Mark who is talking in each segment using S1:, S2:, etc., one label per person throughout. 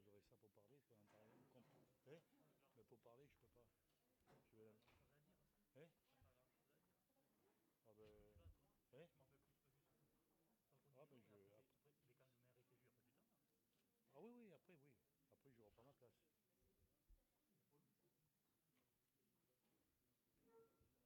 S1: fois j'aurai ça pour parler, parce qu'on entend rien. Hein? Mais pour parler, je peux pas. Je vais la... Hein? Ah ben... Hein? Ah ben je...
S2: Mais quand je mets arrêter, je pas du temps.
S1: Ah oui, oui, après, oui. Après, je reprends ma place. C'est elle, Pauline?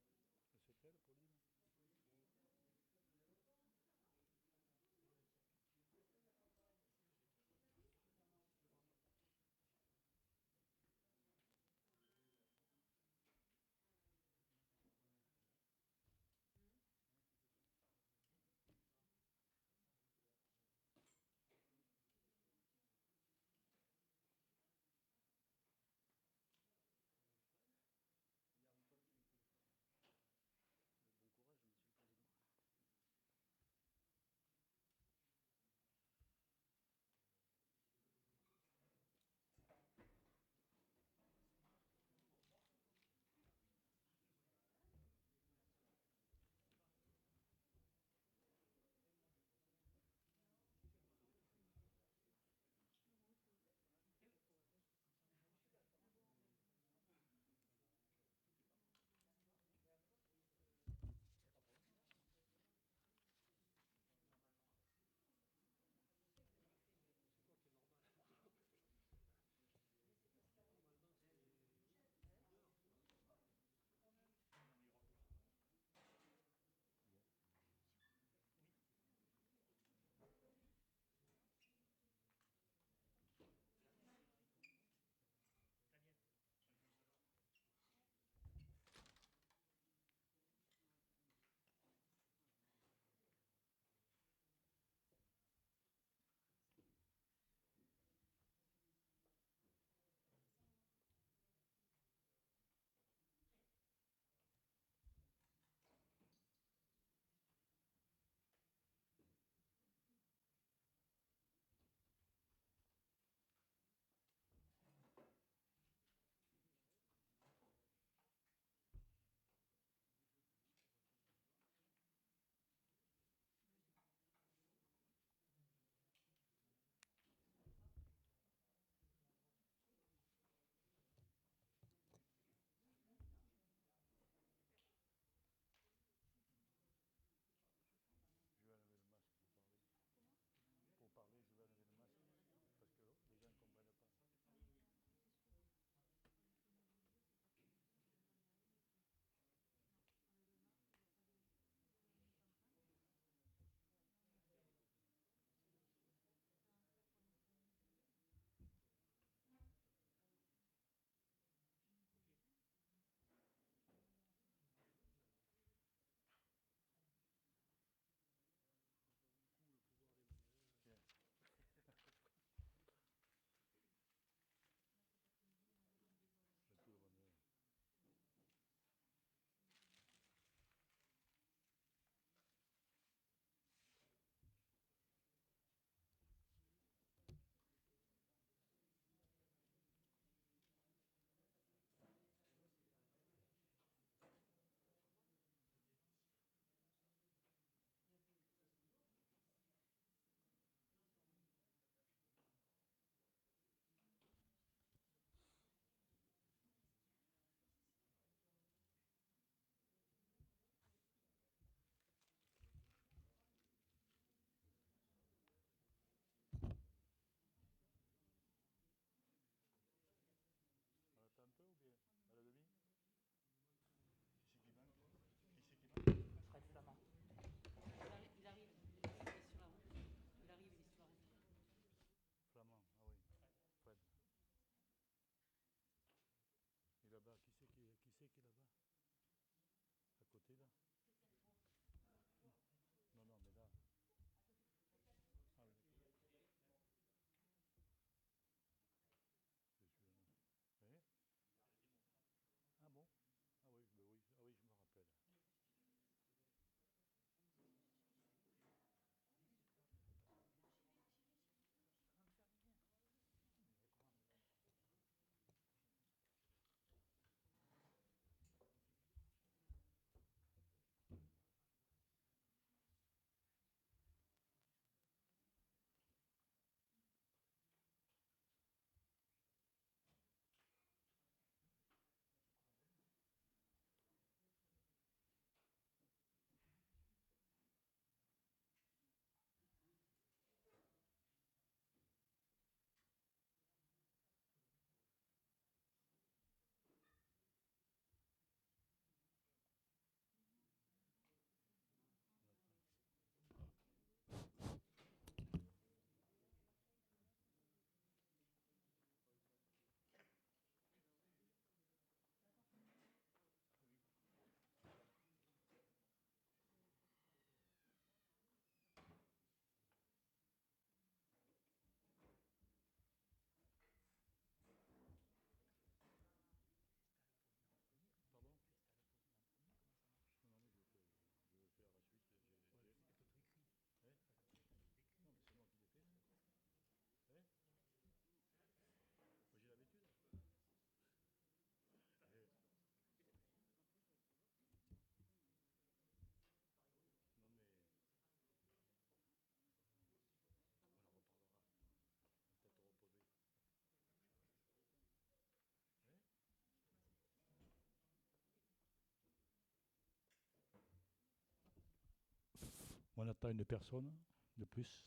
S1: On attend une personne de plus.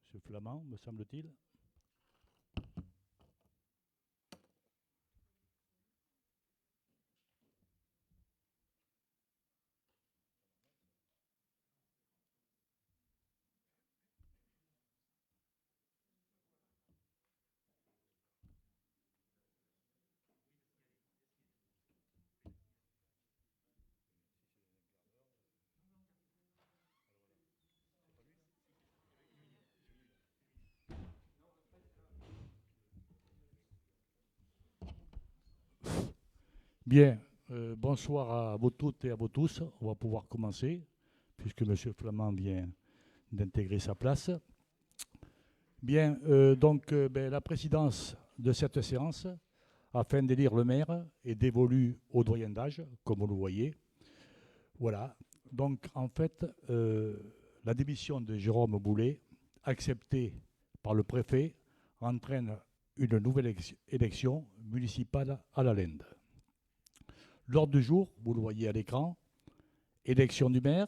S1: Monsieur Flamand, me semble-t-il. Bien, bonsoir à vous toutes et à vous tous. On va pouvoir commencer, puisque Monsieur Flamand vient d'intégrer sa place. Bien, donc la présidence de cette séance, afin d'élire le maire, est dévolue au doyen d'âge, comme vous le voyez. Voilà. Donc, en fait, la démission de Jérôme Boulet, acceptée par le préfet, entraîne une nouvelle élection municipale à la Lende. L'ordre du jour, vous le voyez à l'écran, élection du maire,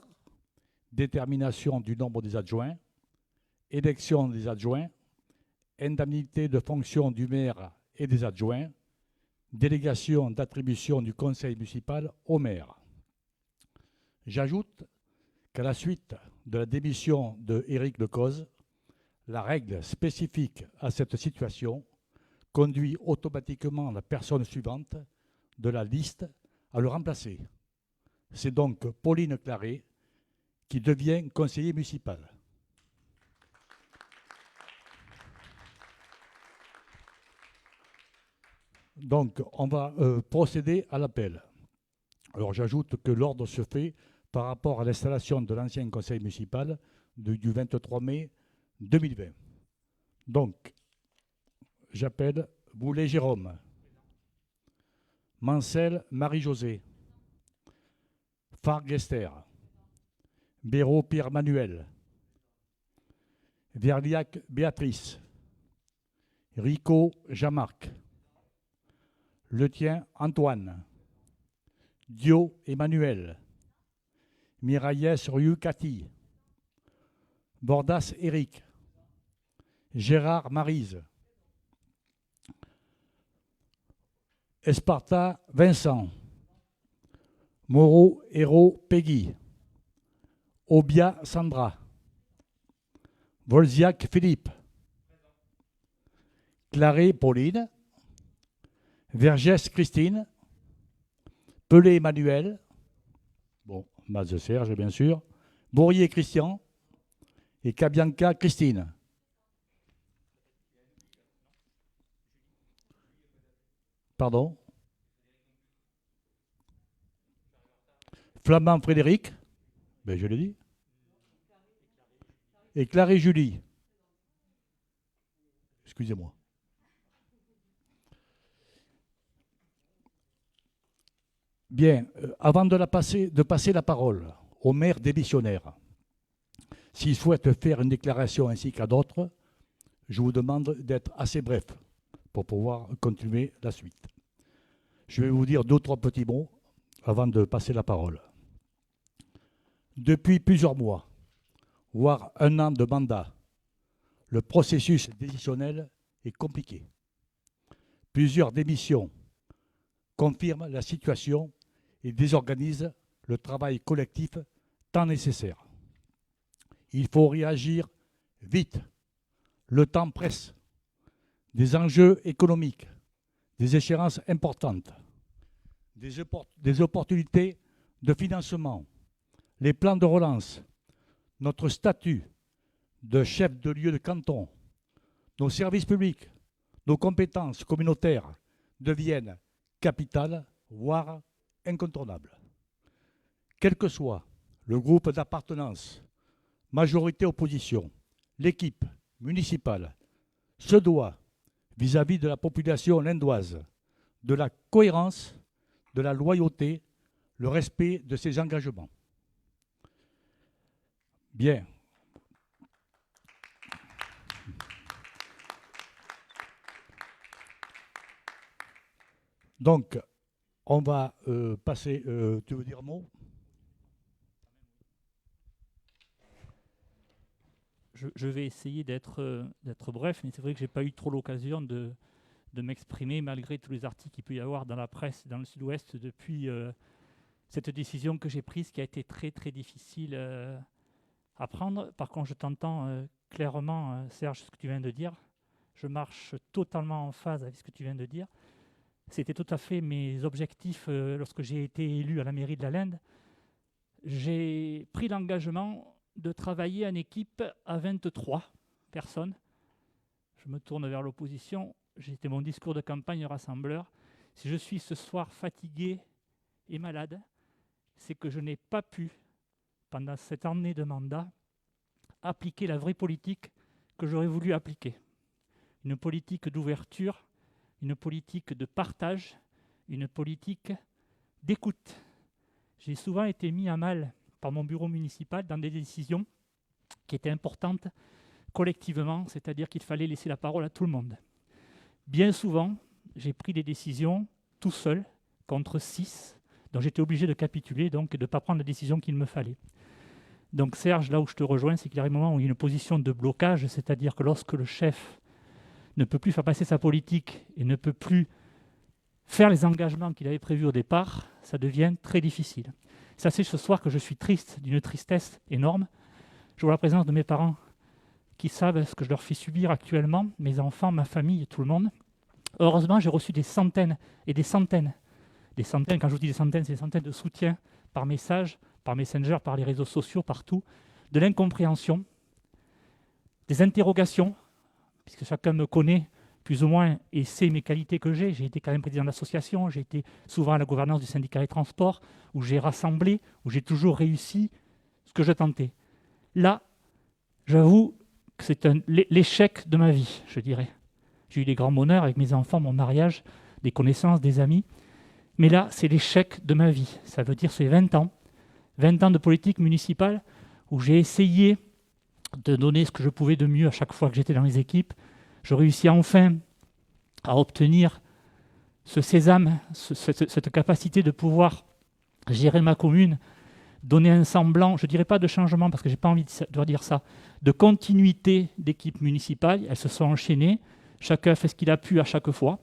S1: détermination du nombre des adjoints, élection des adjoints, indemnité de fonction du maire et des adjoints, délégation d'attribution du conseil municipal au maire. J'ajoute qu'à la suite de la démission de Éric Lecoz, la règle spécifique à cette situation conduit automatiquement la personne suivante de la liste à le remplacer. C'est donc Pauline Claret qui devient conseiller municipal. Donc, on va procéder à l'appel. Alors, j'ajoute que l'ordre se fait par rapport à l'installation de l'ancien conseil municipal du 23 mai 2020. Donc, j'appelle Boulet Jérôme, Mancel Marie-Josée, Fargue Esther, Béraud Pierre-Manuel, Verliac Béatrice, Rico Jean-Marc, Letien Antoine, Dio Emmanuel, Miralles Rue Cathy, Bordas Éric, Gérard Maryse, Esparta Vincent, Moreau Hérault Peggy, Obia Sandra, Volziac Philippe, Claret Pauline, Vergès Christine, Pelé Emmanuel, bon, Maz Serge bien sûr, Bourrier Christian et Cabianca Christine. Pardon. Flamand Frédéric, ben je l'ai dit. Et Claret Julie. Excusez-moi. Bien, avant de passer la parole au maire démissionnaire, s'il souhaite faire une déclaration ainsi qu'à d'autres, je vous demande d'être assez bref pour pouvoir continuer la suite. Je vais vous dire 2 ou 3 petits mots avant de passer la parole. Depuis plusieurs mois, voire 1 an de mandat, le processus décisionnel est compliqué. Plusieurs démissions confirment la situation et désorganisent le travail collectif tant nécessaire. Il faut réagir vite. Le temps presse. Des enjeux économiques, des échéances importantes, des opportunités de financement, les plans de relance, notre statut de chef de lieu de canton, nos services publics, nos compétences communautaires deviennent capitales, voire incontournables. Quel que soit le groupe d'appartenance, majorité-opposition, l'équipe municipale se doit, vis-à-vis de la population lindoise, de la cohérence, de la loyauté, le respect de ses engagements. Bien. Donc, on va passer... tu veux dire un mot ?
S2: je vais essayer d'être bref, mais c'est vrai que je n'ai pas eu trop l'occasion de m'exprimer malgré tous les articles qu'il peut y avoir dans la presse, dans le Sud-Ouest, depuis cette décision que j'ai prise qui a été très très difficile à prendre. Par contre, je t'entends clairement, Serge, ce que tu viens de dire. Je marche totalement en phase avec ce que tu viens de dire. C'était tout à fait mes objectifs lorsque j'ai été élu à la mairie de la Linde. J'ai pris l'engagement de travailler en équipe à 23 personnes. Je me tourne vers l'opposition. C'était mon discours de campagne rassembleur. Si je suis ce soir fatigué et malade, c'est que je n'ai pas pu, pendant cette année de mandat, appliquer la vraie politique que j'aurais voulu appliquer. Une politique d'ouverture, une politique de partage, une politique d'écoute. J'ai souvent été mis à mal par mon bureau municipal dans des décisions qui étaient importantes collectivement, c'est-à-dire qu'il fallait laisser la parole à tout le monde. Bien souvent, j'ai pris des décisions tout seul, contre 6, donc j'étais obligé de capituler, donc de ne pas prendre la décision qu'il me fallait. Donc Serge, là où je te rejoins, c'est qu'il y a un moment où il y a une position de blocage, c'est-à-dire que lorsque le chef ne peut plus faire passer sa politique et ne peut plus faire les engagements qu'il avait prévus au départ, ça devient très difficile. Sachez ce soir que je suis triste, d'une tristesse énorme. Je vois la présence de mes parents qui savent ce que je leur fais subir actuellement, mes enfants, ma famille, tout le monde. Heureusement, j'ai reçu des centaines et des centaines, quand je vous dis des centaines, c'est des centaines de soutiens par message, par Messenger, par les réseaux sociaux, partout, de l'incompréhension, des interrogations, puisque chacun me connaît plus ou moins et sait mes qualités que j'ai. J'ai été quand même président d'association, j'ai été souvent à la gouvernance du syndicat des transports, où j'ai rassemblé, où j'ai toujours réussi ce que je tentais. Là, j'avoue que c'est l'échec de ma vie, je dirais. J'ai eu des grands bonheurs avec mes enfants, mon mariage, des connaissances, des amis. Mais là, c'est l'échec de ma vie. Ça veut dire c'est 20 ans de politique municipale où j'ai essayé de donner ce que je pouvais de mieux à chaque fois que j'étais dans les équipes. Je réussis enfin à obtenir ce sésame, cette capacité de pouvoir gérer ma commune, donner un semblant, je ne dirais pas de changement parce que je n'ai pas envie de dire ça, de continuité d'équipe municipale. Elles se sont enchaînées, chacun a fait ce qu'il a pu à chaque fois.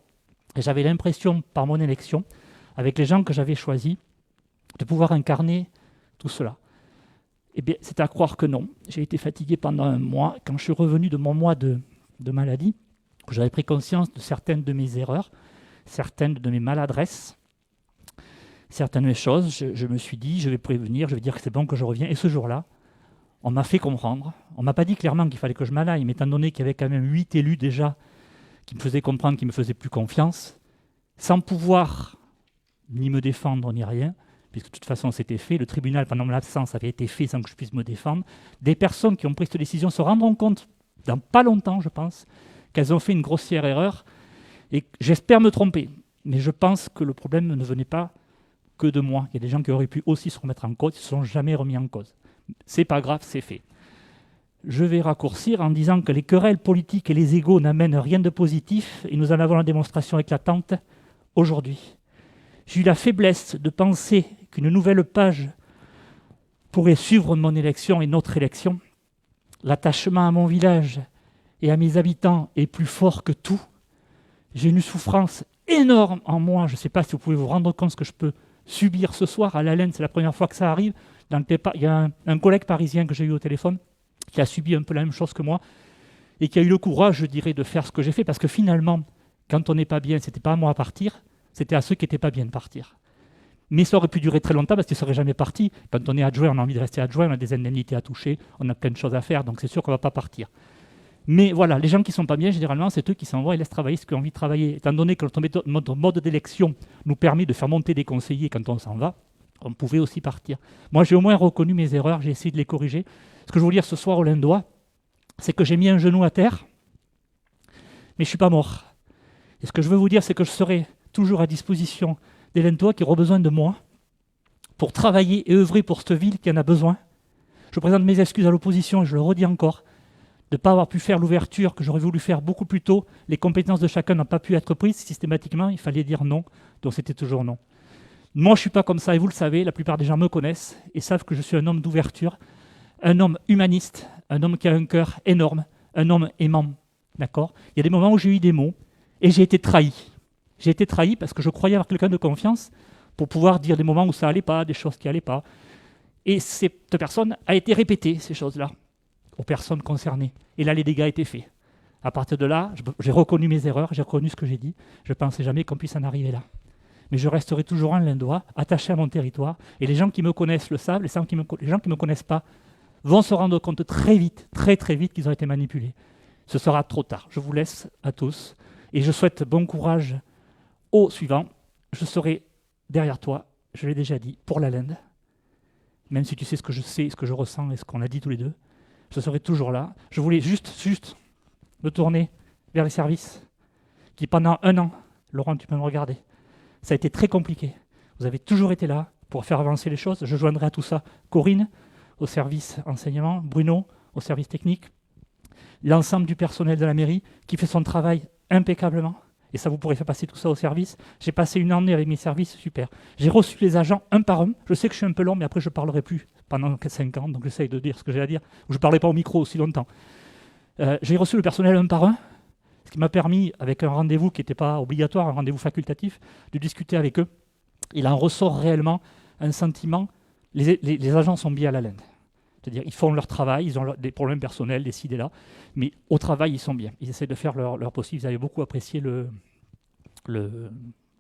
S2: Et j'avais l'impression, par mon élection, avec les gens que j'avais choisis, de pouvoir incarner tout cela. Eh bien, c'est à croire que non. J'ai été fatigué pendant un mois. Quand je suis revenu de mon mois de maladie, j'avais pris conscience de certaines de mes erreurs, certaines de mes maladresses, certaines choses. Je me suis dit, je vais prévenir, je vais dire que c'est bon que je reviens. Et ce jour-là, on m'a fait comprendre. On ne m'a pas dit clairement qu'il fallait que je m'en aille, mais étant donné qu'il y avait quand même 8 élus déjà qui me faisaient comprendre qu'ils ne me faisaient plus confiance, sans pouvoir ni me défendre ni rien, puisque de toute façon c'était fait, le tribunal pendant mon absence avait été fait sans que je puisse me défendre, des personnes qui ont pris cette décision se rendront compte, dans pas longtemps je pense, qu'elles ont fait une grossière erreur, et j'espère me tromper, mais je pense que le problème ne venait pas que de moi. Il y a des gens qui auraient pu aussi se remettre en cause, ils ne se sont jamais remis en cause. C'est pas grave, c'est fait. Je vais raccourcir en disant que les querelles politiques et les égos n'amènent rien de positif, et nous en avons la démonstration éclatante aujourd'hui. J'ai eu la faiblesse de penser qu'une nouvelle page pourrait suivre mon élection et notre élection. L'attachement à mon village et à mes habitants est plus fort que tout. J'ai une souffrance énorme en moi. Je ne sais pas si vous pouvez vous rendre compte de ce que je peux subir ce soir. À la Linde, c'est la première fois que ça arrive. Il y a un collègue parisien que j'ai eu au téléphone qui a subi un peu la même chose que moi et qui a eu le courage, je dirais, de faire ce que j'ai fait. Parce que finalement, quand on n'est pas bien, ce n'était pas à moi à partir, c'était à ceux qui n'étaient pas bien de partir. Mais ça aurait pu durer très longtemps parce qu'ils ne seraient jamais partis. Quand on est adjoint, on a envie de rester adjoint, on a des indemnités à toucher, on a plein de choses à faire, donc c'est sûr qu'on ne va pas partir. Mais voilà, les gens qui ne sont pas bien, généralement, c'est eux qui s'en vont et laissent travailler ce qu'ils ont envie de travailler. Étant donné que notre mode d'élection nous permet de faire monter des conseillers quand on s'en va, on pouvait aussi partir. Moi, j'ai au moins reconnu mes erreurs, j'ai essayé de les corriger. Ce que je veux vous dire ce soir au Lindois, c'est que j'ai mis un genou à terre, mais je ne suis pas mort. Et ce que je veux vous dire, c'est que je serai toujours à disposition des Lindois qui auront besoin de moi pour travailler et œuvrer pour cette ville qui en a besoin. Je présente mes excuses à l'opposition et je le redis encore, de ne pas avoir pu faire l'ouverture que j'aurais voulu faire beaucoup plus tôt. Les compétences de chacun n'ont pas pu être prises systématiquement, il fallait dire non, donc c'était toujours non. Moi, je ne suis pas comme ça et vous le savez, la plupart des gens me connaissent et savent que je suis un homme d'ouverture, un homme humaniste, un homme qui a un cœur énorme, un homme aimant. D'accord ? Il y a des moments où j'ai eu des mots et j'ai été trahi. J'ai été trahi parce que je croyais avoir quelqu'un de confiance pour pouvoir dire des moments où ça n'allait pas, des choses qui n'allaient pas. Et cette personne a été répétée, ces choses-là, aux personnes concernées. Et là, les dégâts étaient faits. À partir de là, j'ai reconnu mes erreurs, j'ai reconnu ce que j'ai dit. Je ne pensais jamais qu'on puisse en arriver là. Mais je resterai toujours un Lindois, attaché à mon territoire. Et les gens qui me connaissent le savent, les gens qui ne me connaissent pas vont se rendre compte très vite, très très vite qu'ils ont été manipulés. Ce sera trop tard. Je vous laisse à tous. Et je souhaite bon courage aux suivants. Je serai derrière toi, je l'ai déjà dit, pour la Linde. Même si tu sais ce que je sais, ce que je ressens et ce qu'on a dit tous les deux, je serai toujours là. Je voulais juste me tourner vers les services qui, pendant 1 an, Laurent, tu peux me regarder, ça a été très compliqué. Vous avez toujours été là pour faire avancer les choses. Je joindrai à tout ça Corinne, au service enseignement, Bruno, au service technique, l'ensemble du personnel de la mairie qui fait son travail impeccablement. Et ça, vous pourrez faire passer tout ça au service. J'ai passé une année avec mes services, super. J'ai reçu les agents un par un. Je sais que je suis un peu long, mais après, je ne parlerai plus pendant 5 ans. Donc, j'essaye de dire ce que j'ai à dire. Je ne parlais pas au micro aussi longtemps. J'ai reçu le personnel un par un, ce qui m'a permis, avec un rendez-vous qui n'était pas obligatoire, un rendez-vous facultatif, de discuter avec eux. Il en ressort réellement un sentiment. Les agents sont bien à la laine. C'est-à-dire ils font leur travail, ils ont des problèmes personnels, des ci, des là, mais au travail, ils sont bien. Ils essaient de faire leur possible. Ils avaient beaucoup apprécié le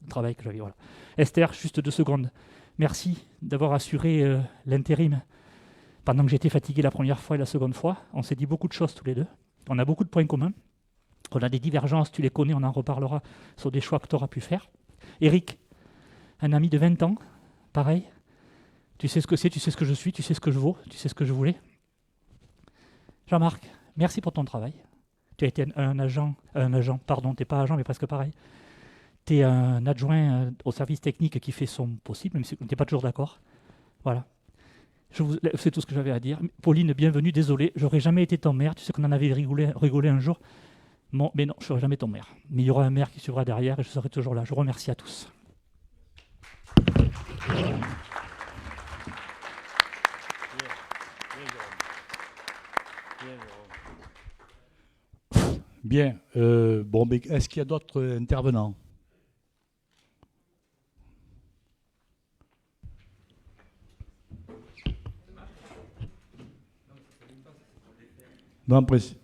S2: travail que j'avais. Voilà. Esther, juste 2 secondes. Merci d'avoir assuré l'intérim pendant que j'étais fatigué la première fois et la seconde fois. On s'est dit beaucoup de choses tous les deux. On a beaucoup de points communs. On a des divergences, tu les connais, on en reparlera sur des choix que tu auras pu faire. Eric, un ami de 20 ans, pareil. Tu sais ce que c'est, tu sais ce que je suis, tu sais ce que je vaux, tu sais ce que je voulais. Jean-Marc, merci pour ton travail. Tu as été un agent, pardon, tu n'es pas agent, mais presque pareil. Tu es un adjoint au service technique qui fait son possible, même si tu n'es pas toujours d'accord. Voilà. C'est tout ce que j'avais à dire. Pauline, bienvenue, désolé, j'aurais jamais été ton maire. Tu sais qu'on en avait rigolé un jour. Bon, mais non, je ne serai jamais ton maire. Mais il y aura un maire qui suivra derrière et je serai toujours là. Je vous remercie à tous.
S1: Bien. Bon, mais est-ce qu'il y a d'autres intervenants ? Non, précis.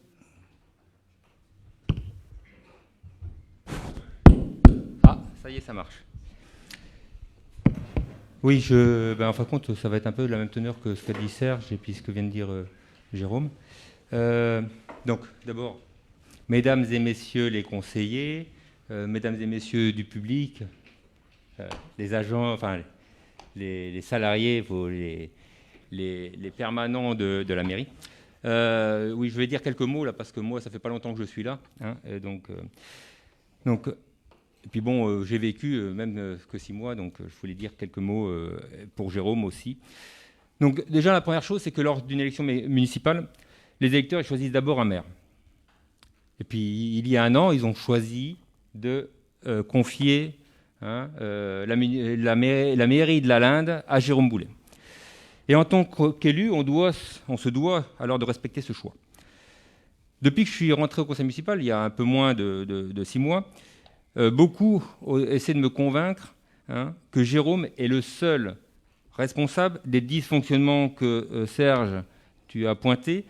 S3: Ah, ça y est, ça marche. Oui, en fin de compte, ça va être un peu de la même teneur que ce qu'a dit Serge et puis ce que vient de dire Jérôme. Donc, d'abord, mesdames et messieurs les conseillers, mesdames et messieurs du public, les agents, enfin les salariés, les permanents de la mairie. Oui, je vais dire quelques mots là parce que moi, ça fait pas longtemps que je suis là, hein, et donc, et puis bon, j'ai vécu même que 6 mois, donc je voulais dire quelques mots pour Jérôme aussi. Donc déjà, la première chose, c'est que lors d'une élection municipale, les électeurs ils choisissent d'abord un maire. Et puis il y a 1 an, ils ont choisi de confier la mairie de la Linde à Jérôme Boulet. Et en tant qu'élu, on se doit alors de respecter ce choix. Depuis que je suis rentré au conseil municipal, il y a un peu moins de 6 mois, beaucoup essaient de me convaincre que Jérôme est le seul responsable des dysfonctionnements que Serge, tu as pointés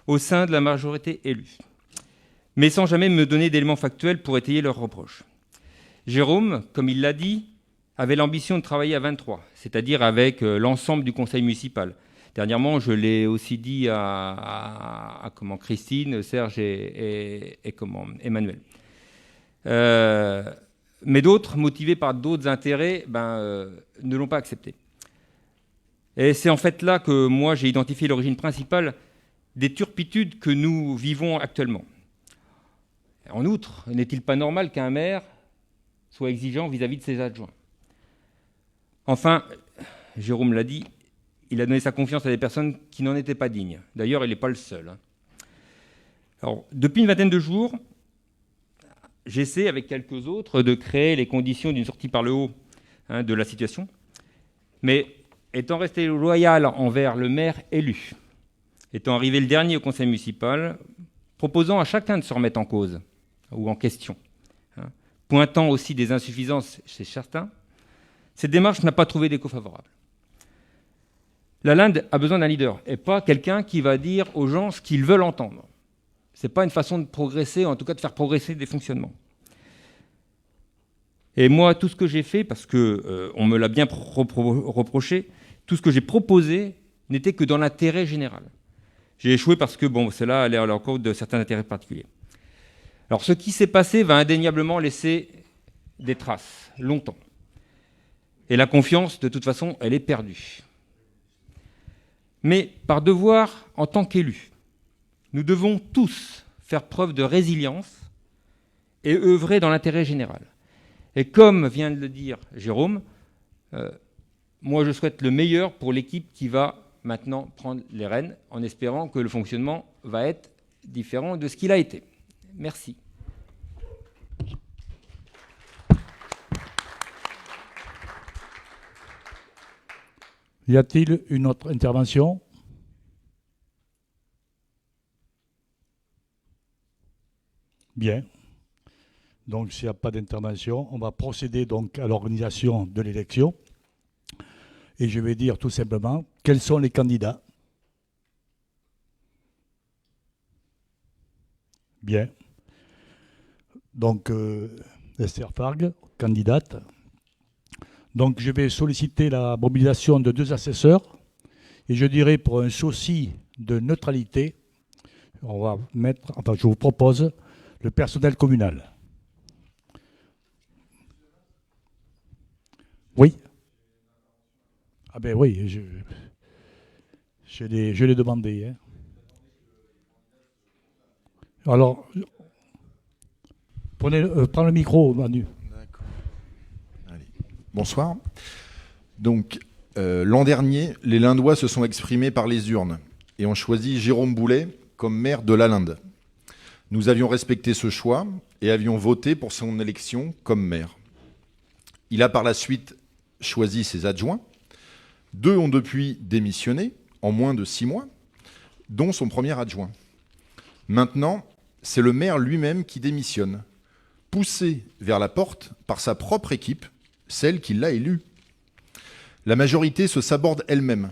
S3: au sein de la majorité élue, mais sans jamais me donner d'éléments factuels pour étayer leurs reproches. Jérôme, comme il l'a dit, avait l'ambition de travailler à 23, c'est-à-dire avec l'ensemble du conseil municipal. Dernièrement, je l'ai aussi dit à Christine, Serge et Emmanuel. Mais d'autres, motivés par d'autres intérêts, ne l'ont pas accepté. Et c'est en fait là que moi, j'ai identifié l'origine principale des turpitudes que nous vivons actuellement. En outre, n'est-il pas normal qu'un maire soit exigeant vis-à-vis de ses adjoints ? Enfin, Jérôme l'a dit, il a donné sa confiance à des personnes qui n'en étaient pas dignes. D'ailleurs, il n'est pas le seul. Alors, depuis une 20aine de jours, j'essaie, avec quelques autres, de créer les conditions d'une sortie par le haut de la situation. Mais étant resté loyal envers le maire élu, étant arrivé le dernier au conseil municipal, proposant à chacun de se remettre en cause ou en question, hein, pointant aussi des insuffisances chez certains, cette démarche n'a pas trouvé d'écho favorable. La Linde a besoin d'un leader et pas quelqu'un qui va dire aux gens ce qu'ils veulent entendre. Ce n'est pas une façon de progresser, en tout cas de faire progresser des fonctionnements. Et moi, tout ce que j'ai fait, parce qu'on me l'a bien reproché, tout ce que j'ai proposé n'était que dans l'intérêt général. J'ai échoué parce que cela allait à l'encontre de certains intérêts particuliers. Alors ce qui s'est passé va indéniablement laisser des traces, longtemps. Et la confiance, de toute façon, elle est perdue. Mais par devoir, en tant qu'élus, nous devons tous faire preuve de résilience et œuvrer dans l'intérêt général. Et comme vient de le dire Jérôme, moi je souhaite le meilleur pour l'équipe qui va maintenant prendre les rênes, en espérant que le fonctionnement va être différent de ce qu'il a été. Merci.
S1: Y a-t-il une autre intervention? Bien. Donc, s'il n'y a pas d'intervention, on va procéder donc à l'organisation de l'élection. Et je vais dire tout simplement quels sont les candidats. Bien. Donc, Esther Fargue, candidate. Donc, je vais solliciter la mobilisation de 2 assesseurs. Et je dirais, pour un souci de neutralité, je vous propose le personnel communal. Oui. Ah ben oui, je l'ai demandé. Hein. Alors, prends le micro, Manu.
S4: D'accord. Allez. Bonsoir. Donc, l'an dernier, les Lindois se sont exprimés par les urnes et ont choisi Jérôme Boulet comme maire de la Linde. Nous avions respecté ce choix et avions voté pour son élection comme maire. Il a par la suite choisi ses adjoints. 2 ont depuis démissionné en moins de 6 mois, dont son premier adjoint. Maintenant, c'est le maire lui-même qui démissionne, poussé vers la porte par sa propre équipe, celle qui l'a élu. La majorité se saborde elle-même.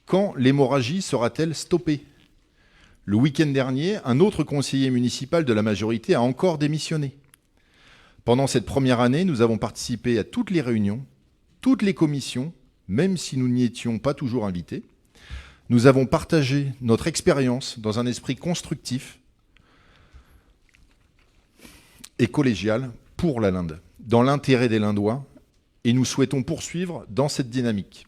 S4: Quand l'hémorragie sera-t-elle stoppée ? Le week-end dernier, un autre conseiller municipal de la majorité a encore démissionné. Pendant cette première année, nous avons participé à toutes les réunions, toutes les commissions, même si nous n'y étions pas toujours invités. Nous avons partagé notre expérience dans un esprit constructif et collégial pour la Linde, dans l'intérêt des Lindois, et nous souhaitons poursuivre dans cette dynamique.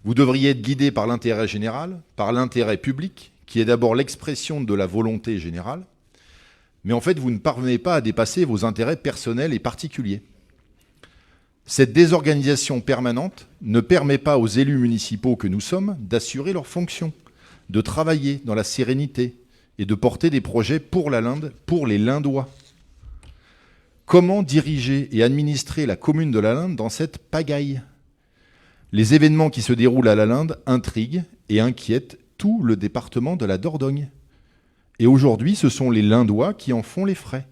S4: Vous devriez être guidé par l'intérêt général, par l'intérêt public, qui est d'abord l'expression de la volonté générale, mais en fait, vous ne parvenez pas à dépasser vos intérêts personnels et particuliers. Cette désorganisation permanente ne permet pas aux élus municipaux que nous sommes d'assurer leurs fonctions, de travailler dans la sérénité et de porter des projets pour la Linde, pour les Lindois. Comment diriger et administrer la commune de la Linde dans cette pagaille ? Les événements qui se déroulent à la Linde intriguent et inquiètent tout le département de la Dordogne. Et aujourd'hui, ce sont les Lindois qui en font les frais.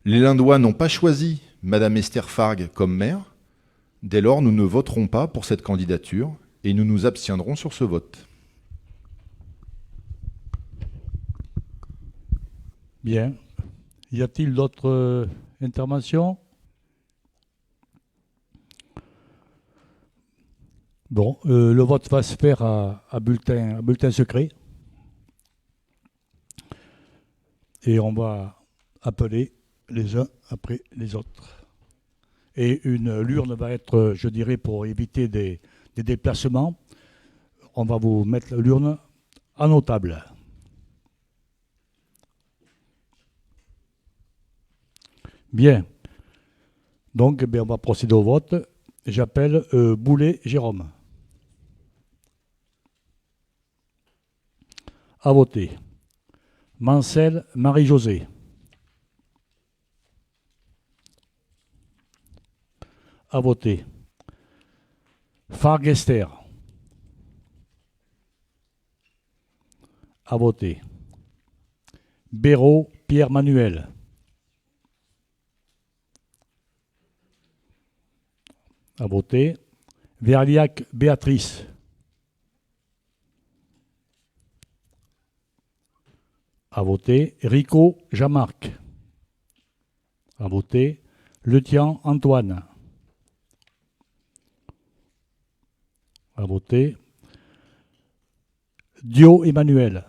S4: Les Lindois n'ont pas choisi Madame Esther Fargue comme maire. Dès lors, nous ne voterons pas pour cette candidature et nous nous abstiendrons sur ce vote.
S1: Bien. Y a-t-il d'autres interventions? Bon, le vote va se faire à bulletin secret. Et on va appeler les uns après les autres. Et l'urne va être, je dirais, pour éviter des déplacements, on va vous mettre l'urne à nos tables. Bien. Donc, on va procéder au vote. J'appelle Boulet Jérôme. À voter. Mancel Marie-Josée. À voter. Fargue Esther. À voter. Béraud, Pierre-Manuel. À voter. Verliac, Béatrice. À voter. Rico, Jean-Marc. À voter. Letian, Antoine. À voter. Dio, Emmanuel.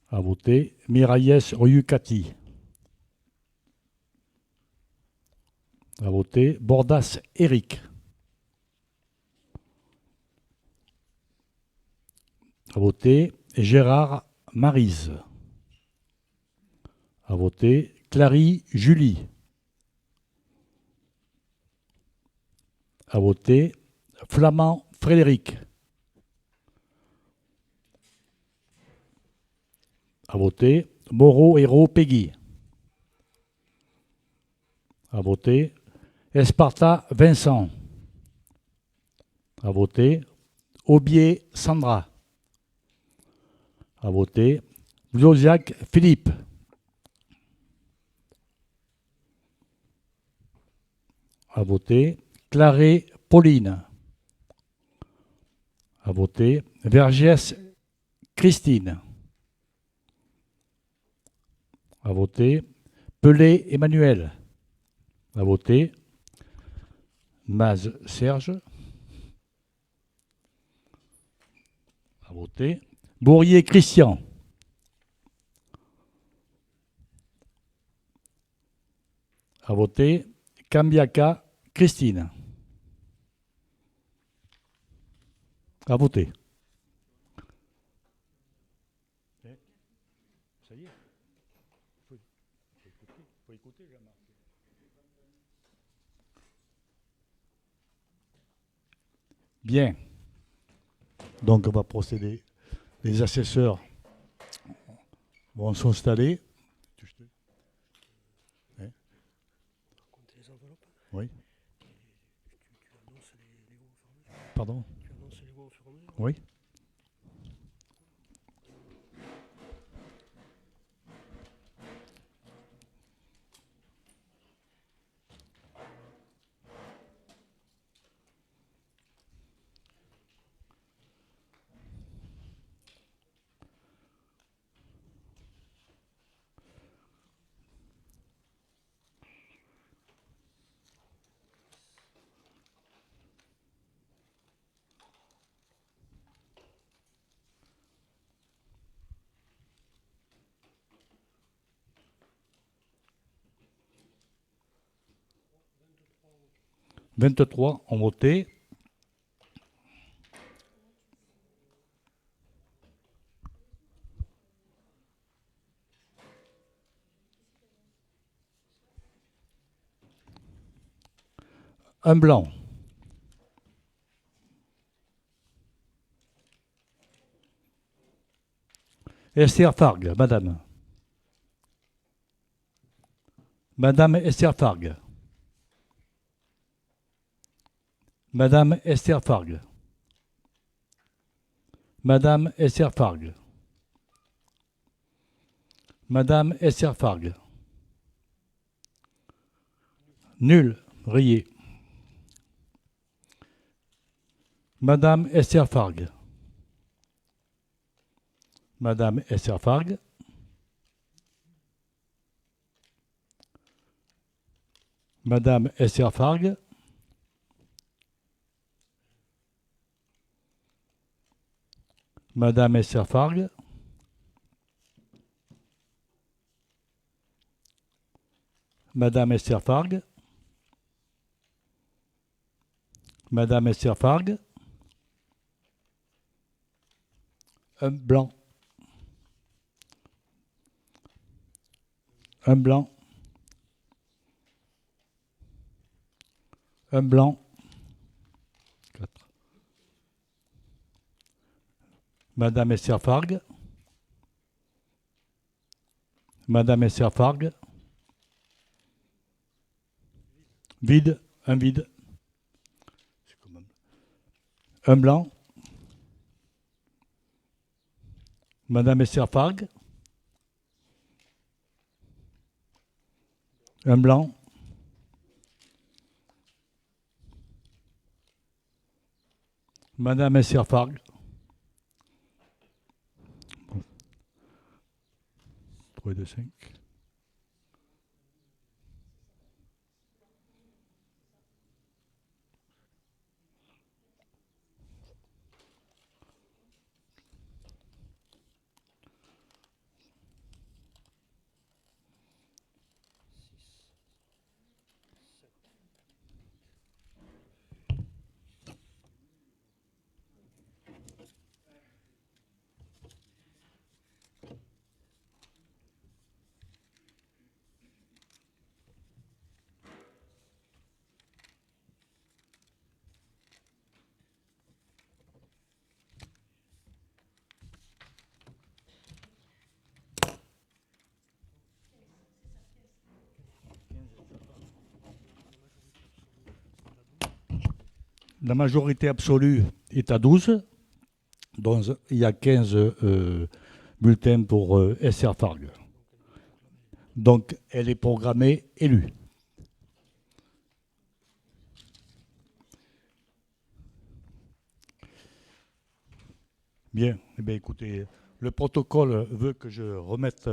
S1: À voter. Miralles, Ryu-Cathy. À voter. Bordas, Éric. À voter. Gérard, Maryse. À voter. Clary, Julie. À voter. Flamand, Frédéric. À voter. Moreau, Hérault, Peggy. À voter. Esparta, Vincent. À voter. Aubier, Sandra. À voter. Vlosiac, Philippe. À voter. Claret, Pauline. À voter. Vergès, Christine. À voter. Pelé, Emmanuel. À voter. Maz, Serge. À voter. Bourrier, Christian. À voter. Cambiaca, Christine. À voter. Ça y est. Faut écouter, Jean-Marc. Bien. Donc on va procéder. Les assesseurs vont s'installer. Oui. Pardon. Oui. « 23 ont voté. Un blanc. Esther Fargue, madame. Madame Esther Fargue. Madame Esther Fargue. Madame Esther Fargue. Madame Esther Fargue. Nul, rayé. Madame Esther Fargue. Madame Esther Fargue. Madame Esther Fargue. Madame Esther Fargue. Madame Esther Fargue. Madame Esther Fargue. Un blanc. Un blanc. Un blanc. 4. Madame Esther Fargue. Madame Esther Fargue. Vide. Un vide. Un blanc. Madame Esser-Fargue. Un blanc. Madame Esser-Fargue. 3 de 5. La majorité absolue est à 12. Donc il y a 15 bulletins pour Esser-Fargue. Donc elle est programmée élue. Bien, eh bien, écoutez, le protocole veut que je remette,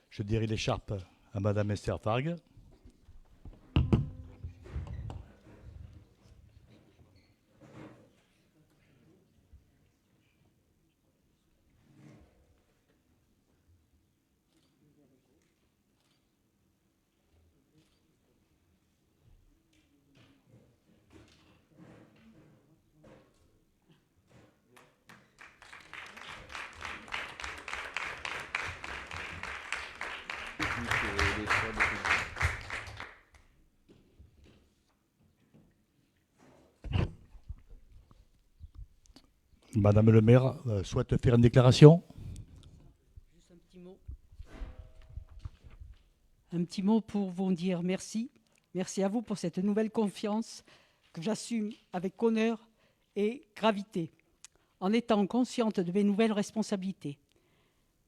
S1: je dirais, l'écharpe à Madame Esser-Fargue. Madame le maire souhaite faire une déclaration.
S5: Juste un petit mot. Un petit mot pour vous dire merci. Merci à vous pour cette nouvelle confiance que j'assume avec honneur et gravité, en étant consciente de mes nouvelles responsabilités.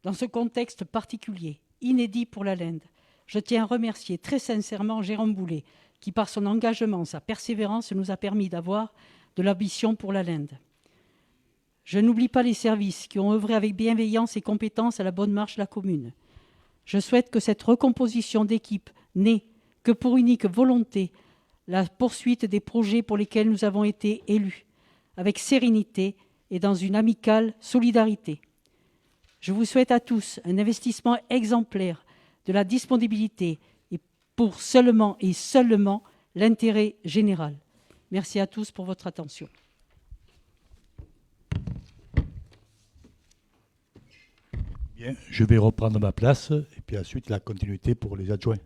S5: Dans ce contexte particulier, inédit pour la Linde, je tiens à remercier très sincèrement Jérôme Boulet, qui par son engagement, sa persévérance, nous a permis d'avoir de l'ambition pour la Linde. Je n'oublie pas les services qui ont œuvré avec bienveillance et compétence à la bonne marche de la commune. Je souhaite que cette recomposition d'équipe n'ait que pour unique volonté la poursuite des projets pour lesquels nous avons été élus, avec sérénité et dans une amicale solidarité. Je vous souhaite à tous un investissement exemplaire de la disponibilité et pour seulement l'intérêt général. Merci à tous pour votre attention.
S1: Bien, je vais reprendre ma place et puis ensuite la continuité pour les adjoints.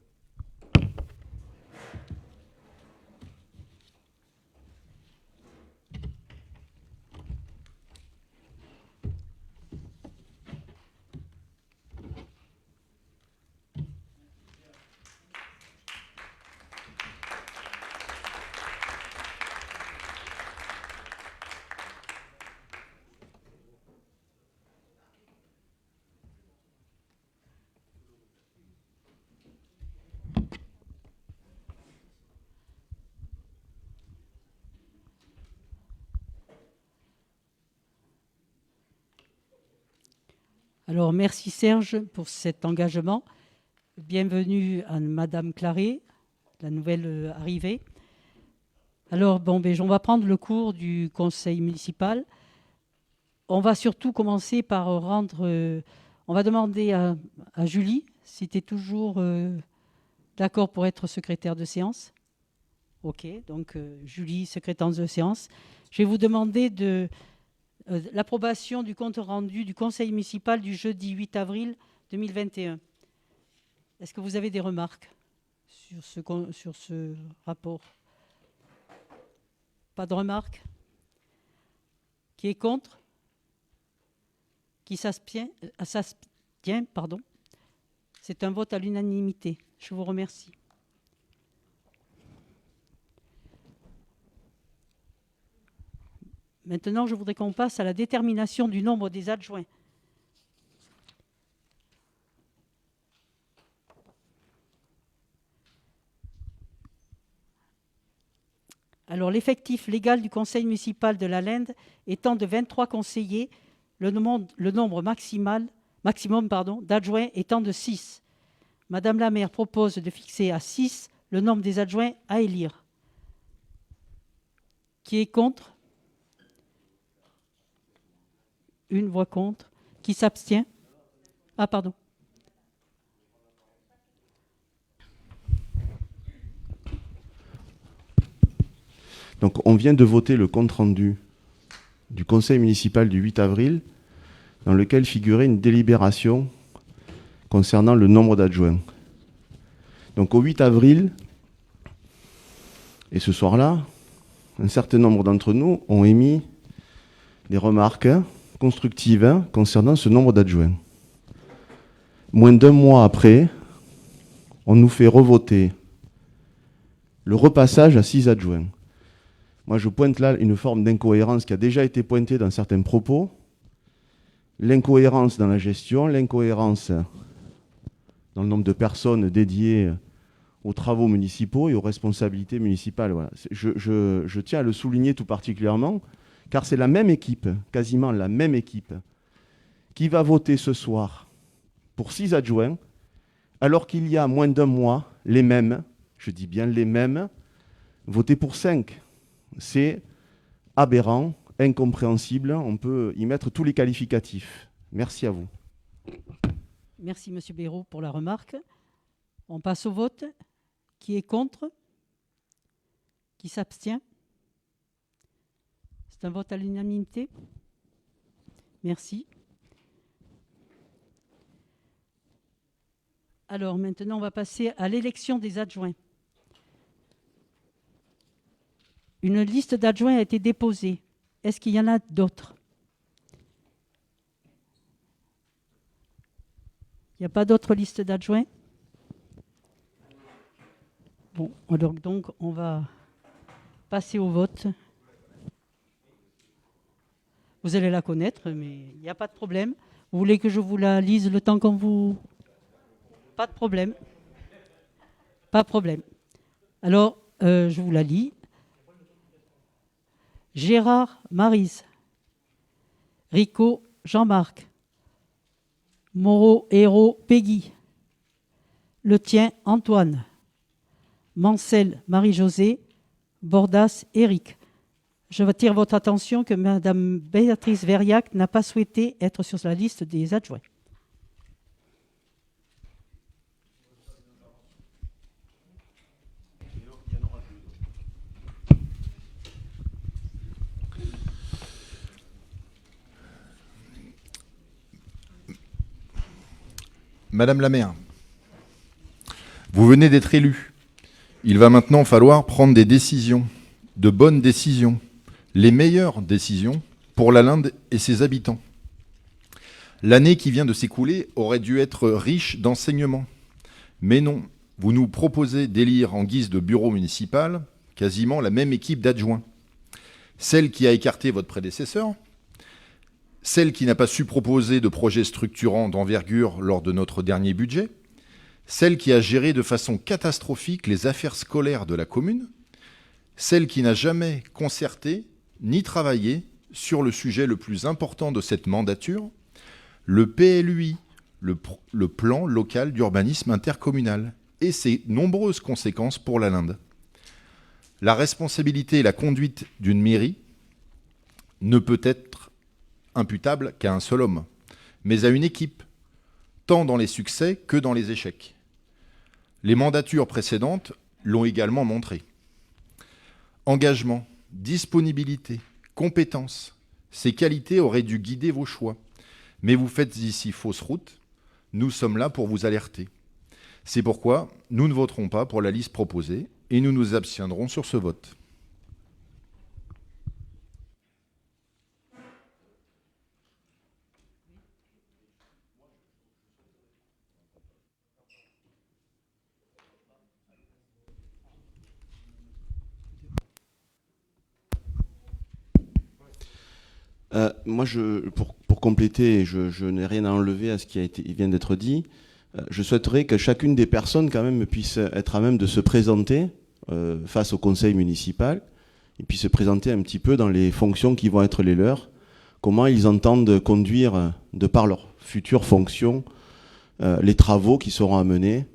S5: Alors, merci Serge pour cet engagement. Bienvenue à Madame Claret, la nouvelle arrivée. Alors, on va prendre le cours du conseil municipal. On va surtout commencer par on va demander à Julie si tu es toujours d'accord pour être secrétaire de séance. OK, donc Julie, secrétaire de séance. Je vais vous demander l'approbation du compte rendu du conseil municipal du jeudi 8 avril 2021. Est-ce que vous avez des remarques sur ce rapport? Pas de remarques? Qui est contre? Qui s'abstient? Pardon. C'est un vote à l'unanimité. Je vous remercie. Maintenant, je voudrais qu'on passe à la détermination du nombre des adjoints. Alors, l'effectif légal du conseil municipal de la Linde étant de 23 conseillers, le nombre maximum d'adjoints étant de 6. Madame la maire propose de fixer à 6 le nombre des adjoints à élire. Qui est contre? Une voix contre. Qui s'abstient? Ah, pardon.
S6: Donc, on vient de voter le compte-rendu du conseil municipal du 8 avril, dans lequel figurait une délibération concernant le nombre d'adjoints. Donc, au 8 avril, et ce soir-là, un certain nombre d'entre nous ont émis des remarques constructives concernant ce nombre d'adjoints. Moins d'un mois après, on nous fait revoter le repassage à 6 adjoints. Moi, je pointe là une forme d'incohérence qui a déjà été pointée dans certains propos. L'incohérence dans la gestion, l'incohérence dans le nombre de personnes dédiées aux travaux municipaux et aux responsabilités municipales. Voilà. Je tiens à le souligner tout particulièrement, car c'est la même équipe, quasiment la même équipe, qui va voter ce soir pour 6 adjoints, alors qu'il y a moins d'un mois, les mêmes, je dis bien les mêmes, votaient pour 5. C'est aberrant, incompréhensible, on peut y mettre tous les qualificatifs. Merci à vous.
S5: Merci, M. Béraud, pour la remarque. On passe au vote. Qui est contre? Qui s'abstient? C'est un vote à l'unanimité. Merci. Alors maintenant, on va passer à l'élection des adjoints. Une liste d'adjoints a été déposée. Est-ce qu'il y en a d'autres? Il n'y a pas d'autre liste d'adjoints? Bon, alors donc on va passer au vote. Vous allez la connaître, mais il n'y a pas de problème. Vous voulez que je vous la lise le temps qu'on vous... Pas de problème. Pas de problème. Alors, je vous la lis. Gérard Maryse, Rico Jean-Marc, Moreau Hérault Peggy, Letien Antoine, Mancel Marie-Josée, Bordas Éric. Je attire votre attention que Mme Béatrice Verriac n'a pas souhaité être sur la liste des adjoints.
S4: Madame la maire, vous venez d'être élue. Il va maintenant falloir prendre des décisions, de bonnes décisions, les meilleures décisions pour la Linde et ses habitants. L'année qui vient de s'écouler aurait dû être riche d'enseignements. Mais non, vous nous proposez d'élire en guise de bureau municipal quasiment la même équipe d'adjoints. Celle qui a écarté votre prédécesseur, celle qui n'a pas su proposer de projet structurant d'envergure lors de notre dernier budget, celle qui a géré de façon catastrophique les affaires scolaires de la commune, celle qui n'a jamais concerté ni travaillé sur le sujet le plus important de cette mandature, le PLUI, le plan local d'urbanisme intercommunal, et ses nombreuses conséquences pour la Linde. La responsabilité et la conduite d'une mairie ne peut être imputable qu'à un seul homme, mais à une équipe, tant dans les succès que dans les échecs. Les mandatures précédentes l'ont également montré. Engagement, disponibilité, compétence, ces qualités auraient dû guider vos choix. Mais vous faites ici fausse route, nous sommes là pour vous alerter. C'est pourquoi nous ne voterons pas pour la liste proposée et nous nous abstiendrons sur ce vote.
S6: Moi, pour compléter, je n'ai rien à enlever à ce qui vient d'être dit. Je souhaiterais que chacune des personnes quand même puisse être à même de se présenter face au conseil municipal et puis se présenter un petit peu dans les fonctions qui vont être les leurs, comment ils entendent conduire, de par leurs futures fonctions, les travaux qui seront à mener.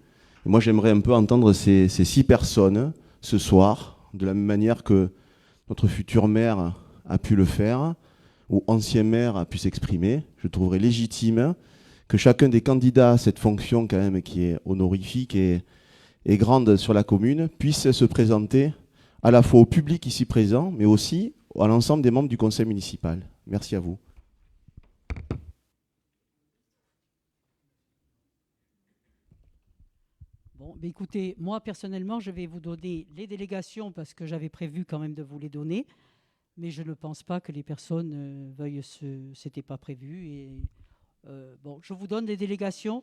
S6: Et moi, j'aimerais un peu entendre ces 6 personnes ce soir, de la même manière que notre futur maire a pu le faire, ou ancien maire a pu s'exprimer. Je trouverais légitime que chacun des candidats à cette fonction, quand même, qui est honorifique et grande sur la commune, puisse se présenter à la fois au public ici présent, mais aussi à l'ensemble des membres du conseil municipal. Merci à vous.
S5: Bon, ben écoutez, moi personnellement, je vais vous donner les délégations parce que j'avais prévu quand même de vous les donner, mais je ne pense pas que les personnes veuillent c'était pas prévu. Et bon, je vous donne des délégations.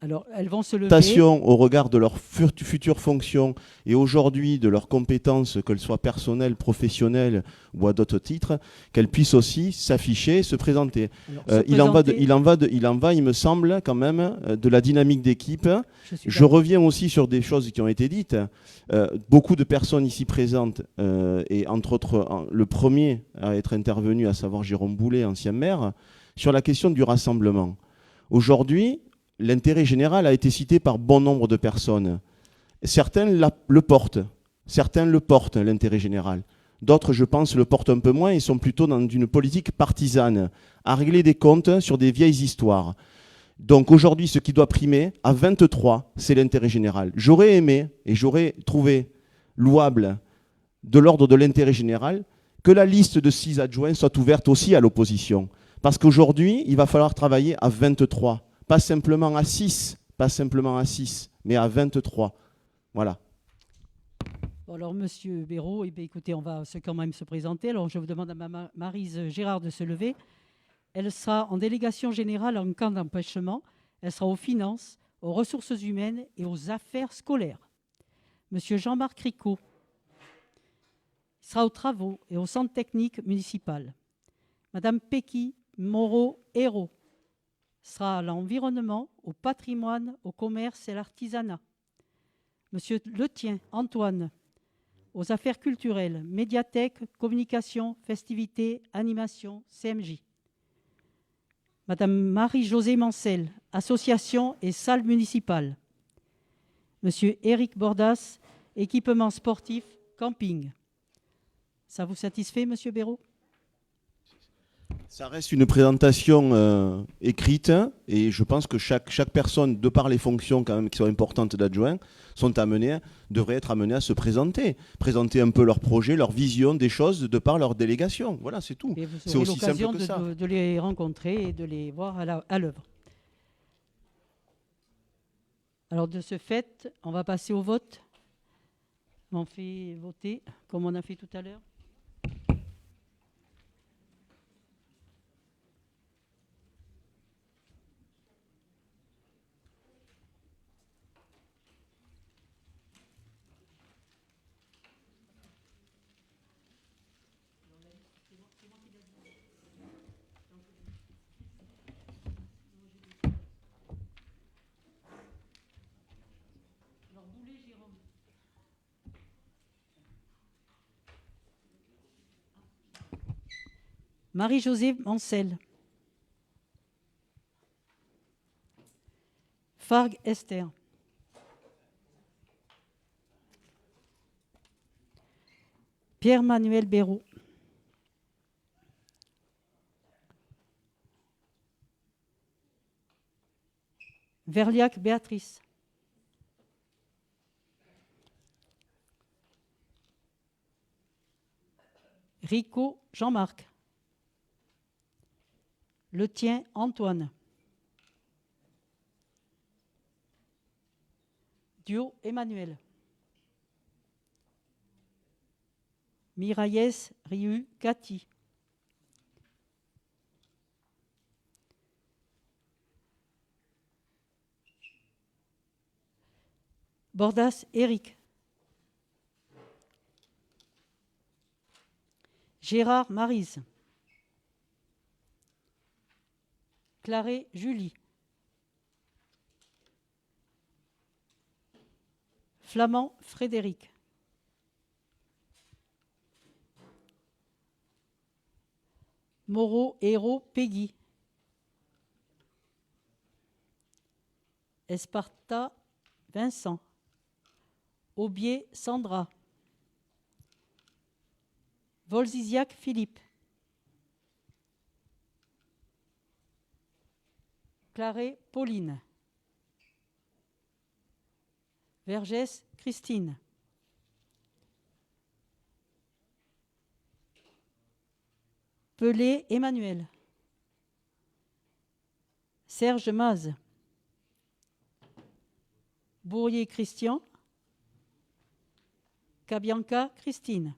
S5: Alors, elles vont se lever.
S6: Au regard de leurs futures fonctions et aujourd'hui de leurs compétences, qu'elles soient personnelles, professionnelles ou à d'autres titres, qu'elles puissent aussi s'afficher, se présenter.
S5: Alors,
S6: Il en va, il me semble, quand même, de la dynamique d'équipe. Je reviens aussi sur des choses qui ont été dites. Beaucoup de personnes ici présentes, et entre autres, le premier à être intervenu, à savoir Jérôme Boulet, ancien maire, sur la question du rassemblement. Aujourd'hui, l'intérêt général a été cité par bon nombre de personnes. Certains le portent, l'intérêt général. D'autres, je pense, le portent un peu moins et sont plutôt dans une politique partisane, à régler des comptes sur des vieilles histoires. Donc aujourd'hui, ce qui doit primer, à 23, c'est l'intérêt général. J'aurais aimé, et j'aurais trouvé louable, de l'ordre de l'intérêt général, que la liste de 6 adjoints soit ouverte aussi à l'opposition. Parce qu'aujourd'hui, il va falloir travailler à 23. Pas simplement à 6, mais à 23. Voilà.
S5: Bon, alors, Monsieur Béraud, eh bien, écoutez, on va quand même se présenter. Alors, je vous demande à Maryse Gérard de se lever. Elle sera en délégation générale en camp d'empêchement. Elle sera aux finances, aux ressources humaines et aux affaires scolaires. Monsieur Jean-Marc Ricot sera aux travaux et au centre technique municipal. Madame Péqui Moreau-Hérault sera à l'environnement, au patrimoine, au commerce et à l'artisanat. Monsieur Letien Antoine, aux affaires culturelles, médiathèque, communication, festivités, animation, CMJ. Madame Marie-Josée Mancel, association et salle municipale. Monsieur Éric Bordas, équipement sportif, camping. Ça vous satisfait, Monsieur Béraud ?
S6: Ça reste une présentation écrite et je pense que chaque personne, de par les fonctions quand même qui sont importantes d'adjoint, devraient être amenées à se présenter un peu leur projet, leur vision des choses de par leur délégation. Voilà, c'est tout. C'est aussi simple que ça.
S5: De les rencontrer et de les voir à l'œuvre. Alors de ce fait, on va passer au vote. On fait voter comme on a fait tout à l'heure. Marie-Josée Mancel. Fargue Esther. Pierre-Manuel Béraud. Verliac Béatrice. Ricot Jean-Marc. Letien Antoine. Dio Emmanuel. Miraillès Riu Cathy. Bordas Éric. Gérard Maryse. Claré Julie. Flamand, Frédéric. Moreau, Hérault, Peggy. Esparta, Vincent. Aubier, Sandra. Volziziac, Philippe. Claret, Pauline. Vergès, Christine. Pelé, Emmanuel. Serge Maz. Bourrier, Christian. Cabianca, Christine.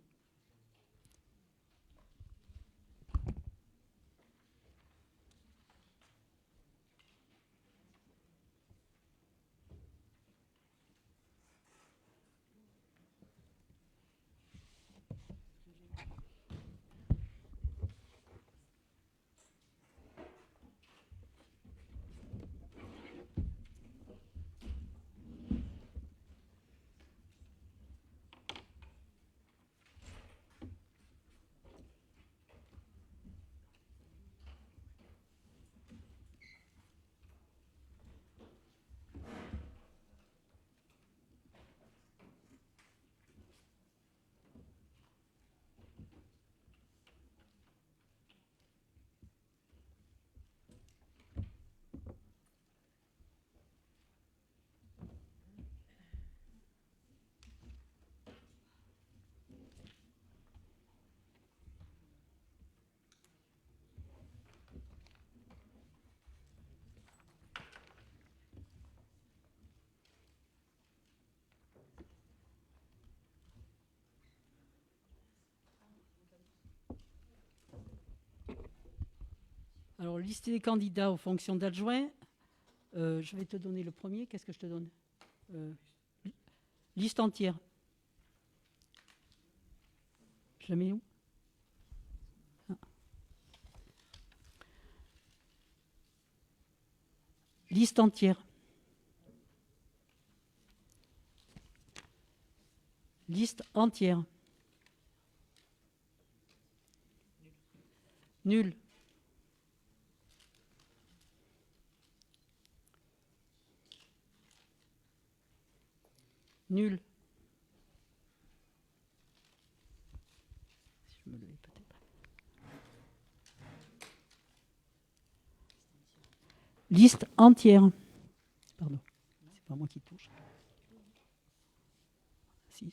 S5: Alors, liste des candidats aux fonctions d'adjoint. Je vais te donner le premier. Qu'est-ce que je te donne Liste entière. Je la mets où? Ah. Liste entière. Liste entière. Nul. Nul. Si je me levais peut-être. Liste entière. Pardon, c'est pas moi qui touche. 6.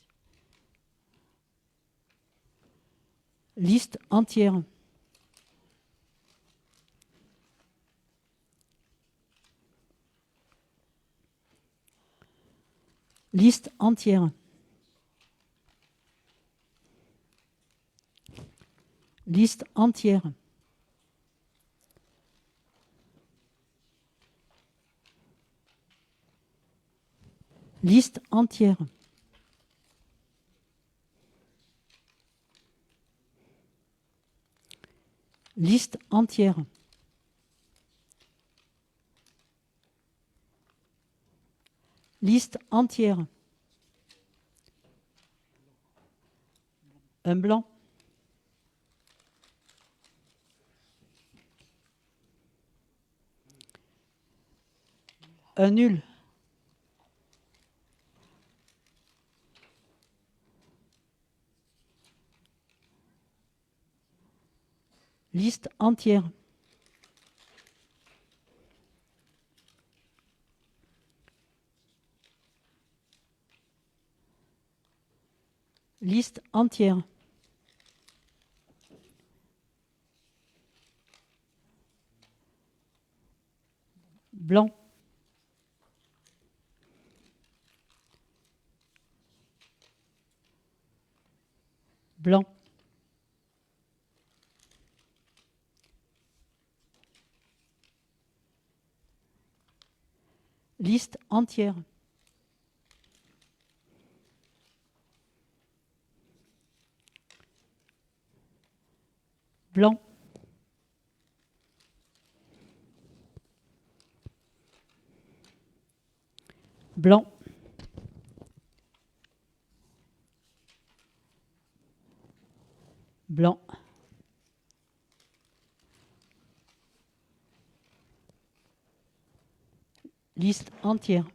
S5: Liste entière. Liste entière. Liste entière. Liste entière. Liste entière. Liste entière. Un blanc. Un nul. Liste entière. Liste entière. Blanc. Blanc. Liste entière. Blanc. Blanc. liste entière.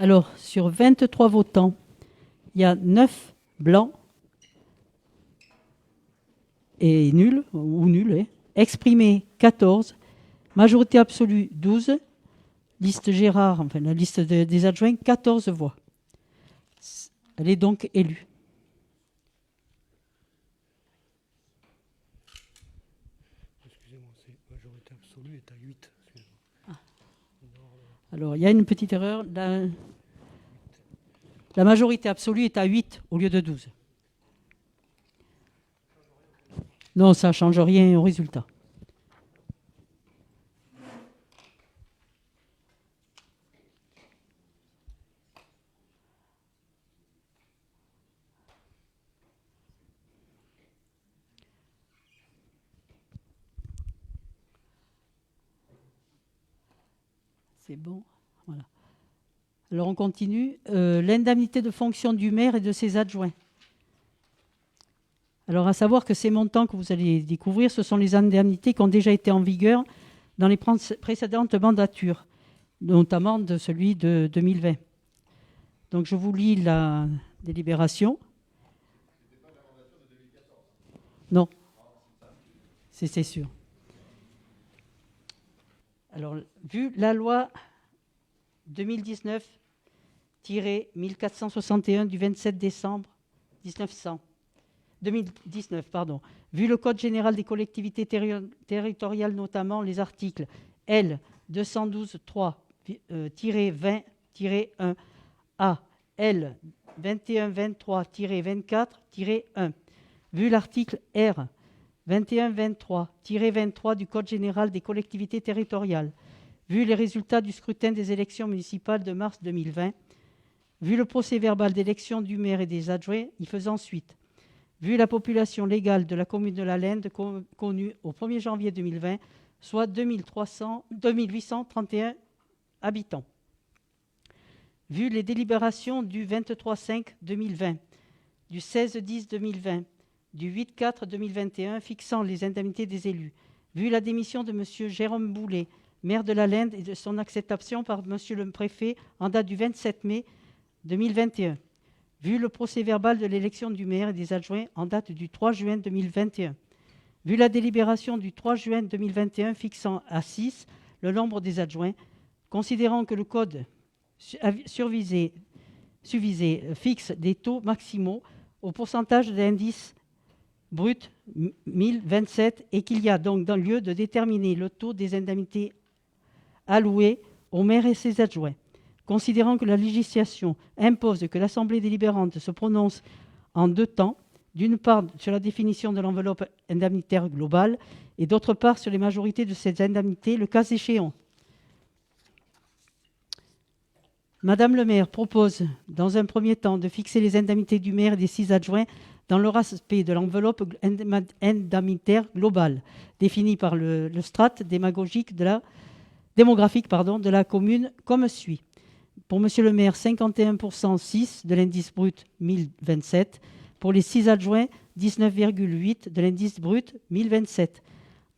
S5: Alors, sur 23 votants, il y a 9 blancs et nuls, ou nuls, hein. Exprimés 14, majorité absolue 12, liste Gérard, enfin la liste des adjoints, 14 voix. Elle est donc élue.
S7: Excusez-moi, c'est majorité absolue est à 8.
S5: Alors, il y a une petite erreur. La majorité absolue est à 8 au lieu de 12. Non, ça ne change rien au résultat. C'est bon. Voilà. Alors on continue. L'indemnité de fonction du maire et de ses adjoints. Alors à savoir que ces montants que vous allez découvrir, ce sont les indemnités qui ont déjà été en vigueur dans les précédentes mandatures, notamment de celui de 2020. Donc je vous lis la délibération. Non, c'est sûr. Alors, vu la loi 2019-1461 du 27 décembre 2019, vu le Code général des collectivités territoriales, notamment les articles L 212-3-20-1A, L 2123-24-1, vu l'article R 2123-23 du Code général des collectivités territoriales, vu les résultats du scrutin des élections municipales de mars 2020, vu le procès-verbal d'élection du maire et des adjoints y faisant suite, vu la population légale de la commune de la Lende connue au 1er janvier 2020, soit 2831 habitants, vu les délibérations du 23-5-2020, du 16-10-2020, du 8-4-2021 fixant les indemnités des élus, vu la démission de M. Jérôme Boulet, maire de la Lende, et de son acceptation par M. le préfet en date du 27 mai 2021, vu le procès-verbal de l'élection du maire et des adjoints en date du 3 juin 2021, vu la délibération du 3 juin 2021 fixant à 6 le nombre des adjoints, considérant que le code susvisé fixe des taux maximaux au pourcentage de l'indice brut 1027 et qu'il y a donc dans lieu de déterminer le taux des indemnités allouées au maire et ses adjoints. Considérant que la législation impose que l'Assemblée délibérante se prononce en deux temps, d'une part sur la définition de l'enveloppe indemnitaire globale et d'autre part sur les majorités de ces indemnités, le cas échéant. Madame le maire propose, dans un premier temps, de fixer les indemnités du maire et des 6 adjoints dans le respect de l'enveloppe indemnitaire globale, définie par le strat démographique de la commune comme suit. Pour monsieur le maire, 51% 6 de l'indice brut 1027. Pour les 6 adjoints, 19,8 de l'indice brut 1027.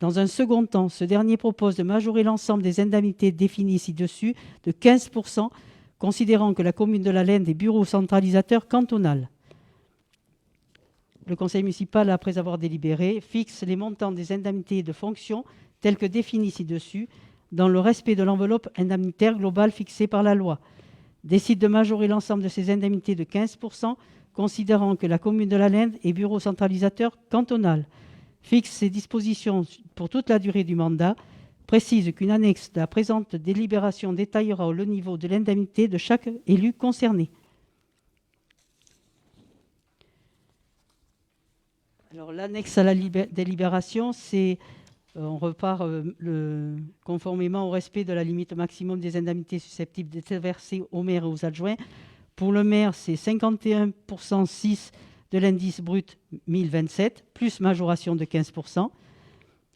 S5: Dans un second temps, ce dernier propose de majorer l'ensemble des indemnités définies ci-dessus de 15%, considérant que la commune de la Lende est bureau centralisateur cantonal. Le conseil municipal, après avoir délibéré, fixe les montants des indemnités de fonction tels que définis ci-dessus, dans le respect de l'enveloppe indemnitaire globale fixée par la loi. Décide de majorer l'ensemble de ces indemnités de 15%, considérant que la commune de la Linde est bureau centralisateur cantonal. Fixe ces dispositions pour toute la durée du mandat. Précise qu'une annexe de la présente délibération détaillera le niveau de l'indemnité de chaque élu concerné. Alors, l'annexe à la délibération, c'est on repart conformément au respect de la limite maximum des indemnités susceptibles d'être versées au maire et aux adjoints. Pour le maire, c'est 51% 6 de l'indice brut 1027, plus majoration de 15%.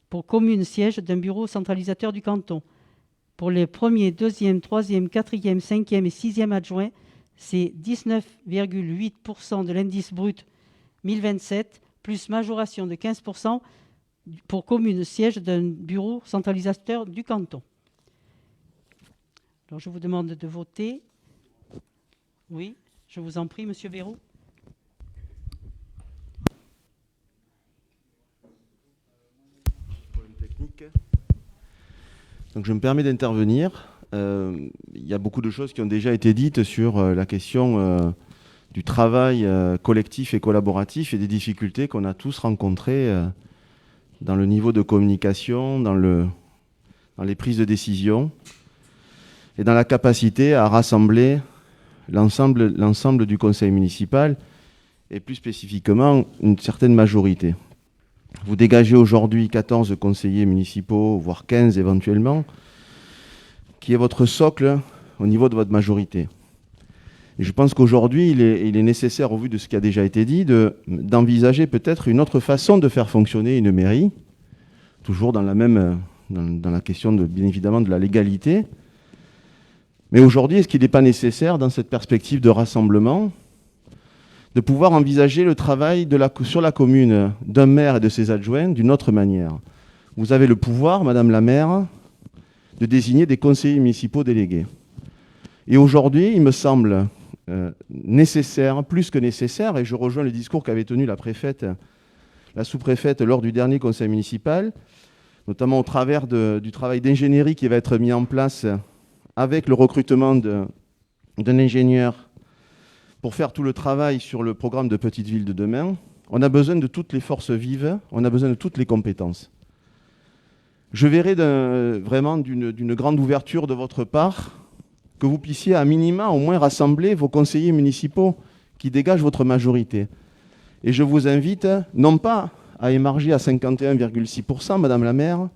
S5: Pour commune siège d'un bureau centralisateur du canton. Pour les premiers, deuxième, troisième, quatrième, cinquième et sixième adjoints, c'est 19,8% de l'indice brut 1027, plus majoration de 15% pour commune siège d'un bureau centralisateur du canton. Alors, je vous demande de voter. Oui, je vous en prie, Monsieur Béraud.
S6: Donc je me permets d'intervenir. Il y a beaucoup de choses qui ont déjà été dites sur la question du travail collectif et collaboratif et des difficultés qu'on a tous rencontrées dans le niveau de communication, dans les prises de décision et dans la capacité à rassembler l'ensemble du conseil municipal et plus spécifiquement une certaine majorité. Vous dégagez aujourd'hui 14 conseillers municipaux, voire 15 éventuellement, qui est votre socle au niveau de votre majorité. Et je pense qu'aujourd'hui, il est nécessaire, au vu de ce qui a déjà été dit, d'envisager peut-être une autre façon de faire fonctionner une mairie, toujours dans la question, bien évidemment, de la légalité. Mais aujourd'hui, est-ce qu'il n'est pas nécessaire, dans cette perspective de rassemblement, de pouvoir envisager le travail sur la commune d'un maire et de ses adjoints d'une autre manière? Vous avez le pouvoir, Madame la maire, de désigner des conseillers municipaux délégués. Et aujourd'hui, il me semble nécessaire, plus que nécessaire, et je rejoins le discours qu'avait tenu la sous-préfète lors du dernier conseil municipal, notamment au travers du travail d'ingénierie qui va être mis en place avec le recrutement d'un ingénieur pour faire tout le travail sur le programme de Petite Ville de demain. On a besoin de toutes les forces vives, on a besoin de toutes les compétences. Je verrais vraiment d'une grande ouverture de votre part que vous puissiez à minima au moins rassembler vos conseillers municipaux qui dégagent votre majorité. Et je vous invite non pas à émarger à 51,6%, Madame la maire,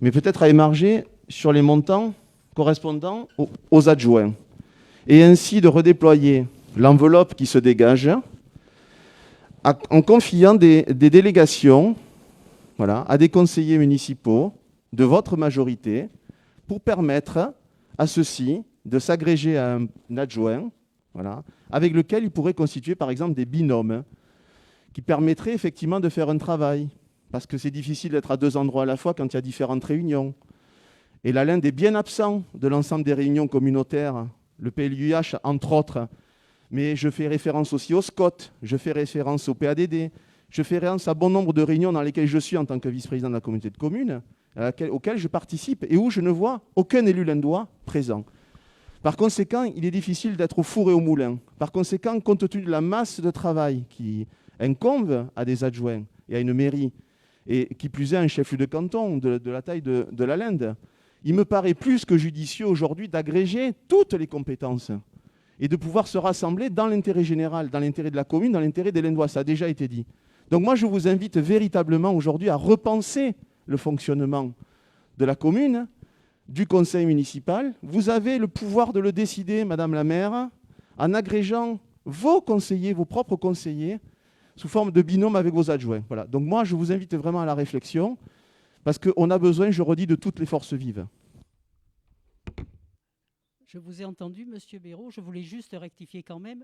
S6: mais peut-être à émarger sur les montants correspondant aux adjoints. Et ainsi de redéployer l'enveloppe qui se dégage en confiant des délégations à des conseillers municipaux de votre majorité pour permettre à ceux-ci de s'agréger à un adjoint avec lequel ils pourraient constituer par exemple des binômes qui permettraient effectivement de faire un travail. Parce que c'est difficile d'être à deux endroits à la fois quand il y a différentes réunions. Et la Linde est bien absent de l'ensemble des réunions communautaires, le PLUH entre autres. Mais je fais référence aussi au SCOT, je fais référence au PADD, je fais référence à bon nombre de réunions dans lesquelles je suis en tant que vice-président de la communauté de communes, auxquelles je participe et où je ne vois aucun élu lindois présent. Par conséquent, il est difficile d'être au four et au moulin. Par conséquent, compte tenu de la masse de travail qui incombe à des adjoints et à une mairie, et qui plus est un chef-lieu de canton de la taille de la Linde, il me paraît plus que judicieux aujourd'hui d'agréger toutes les compétences et de pouvoir se rassembler dans l'intérêt général, dans l'intérêt de la commune, dans l'intérêt des Lindois. Ça a déjà été dit. Donc moi, je vous invite véritablement aujourd'hui à repenser le fonctionnement de la commune, du conseil municipal. Vous avez le pouvoir de le décider, Madame la maire, en agrégeant vos conseillers, vos propres conseillers, sous forme de binôme avec vos adjoints. Voilà. Donc moi, je vous invite vraiment à la réflexion, parce qu'on a besoin, je redis, de toutes les forces vives.
S5: Je vous ai entendu, Monsieur Béraud. Je voulais juste rectifier quand même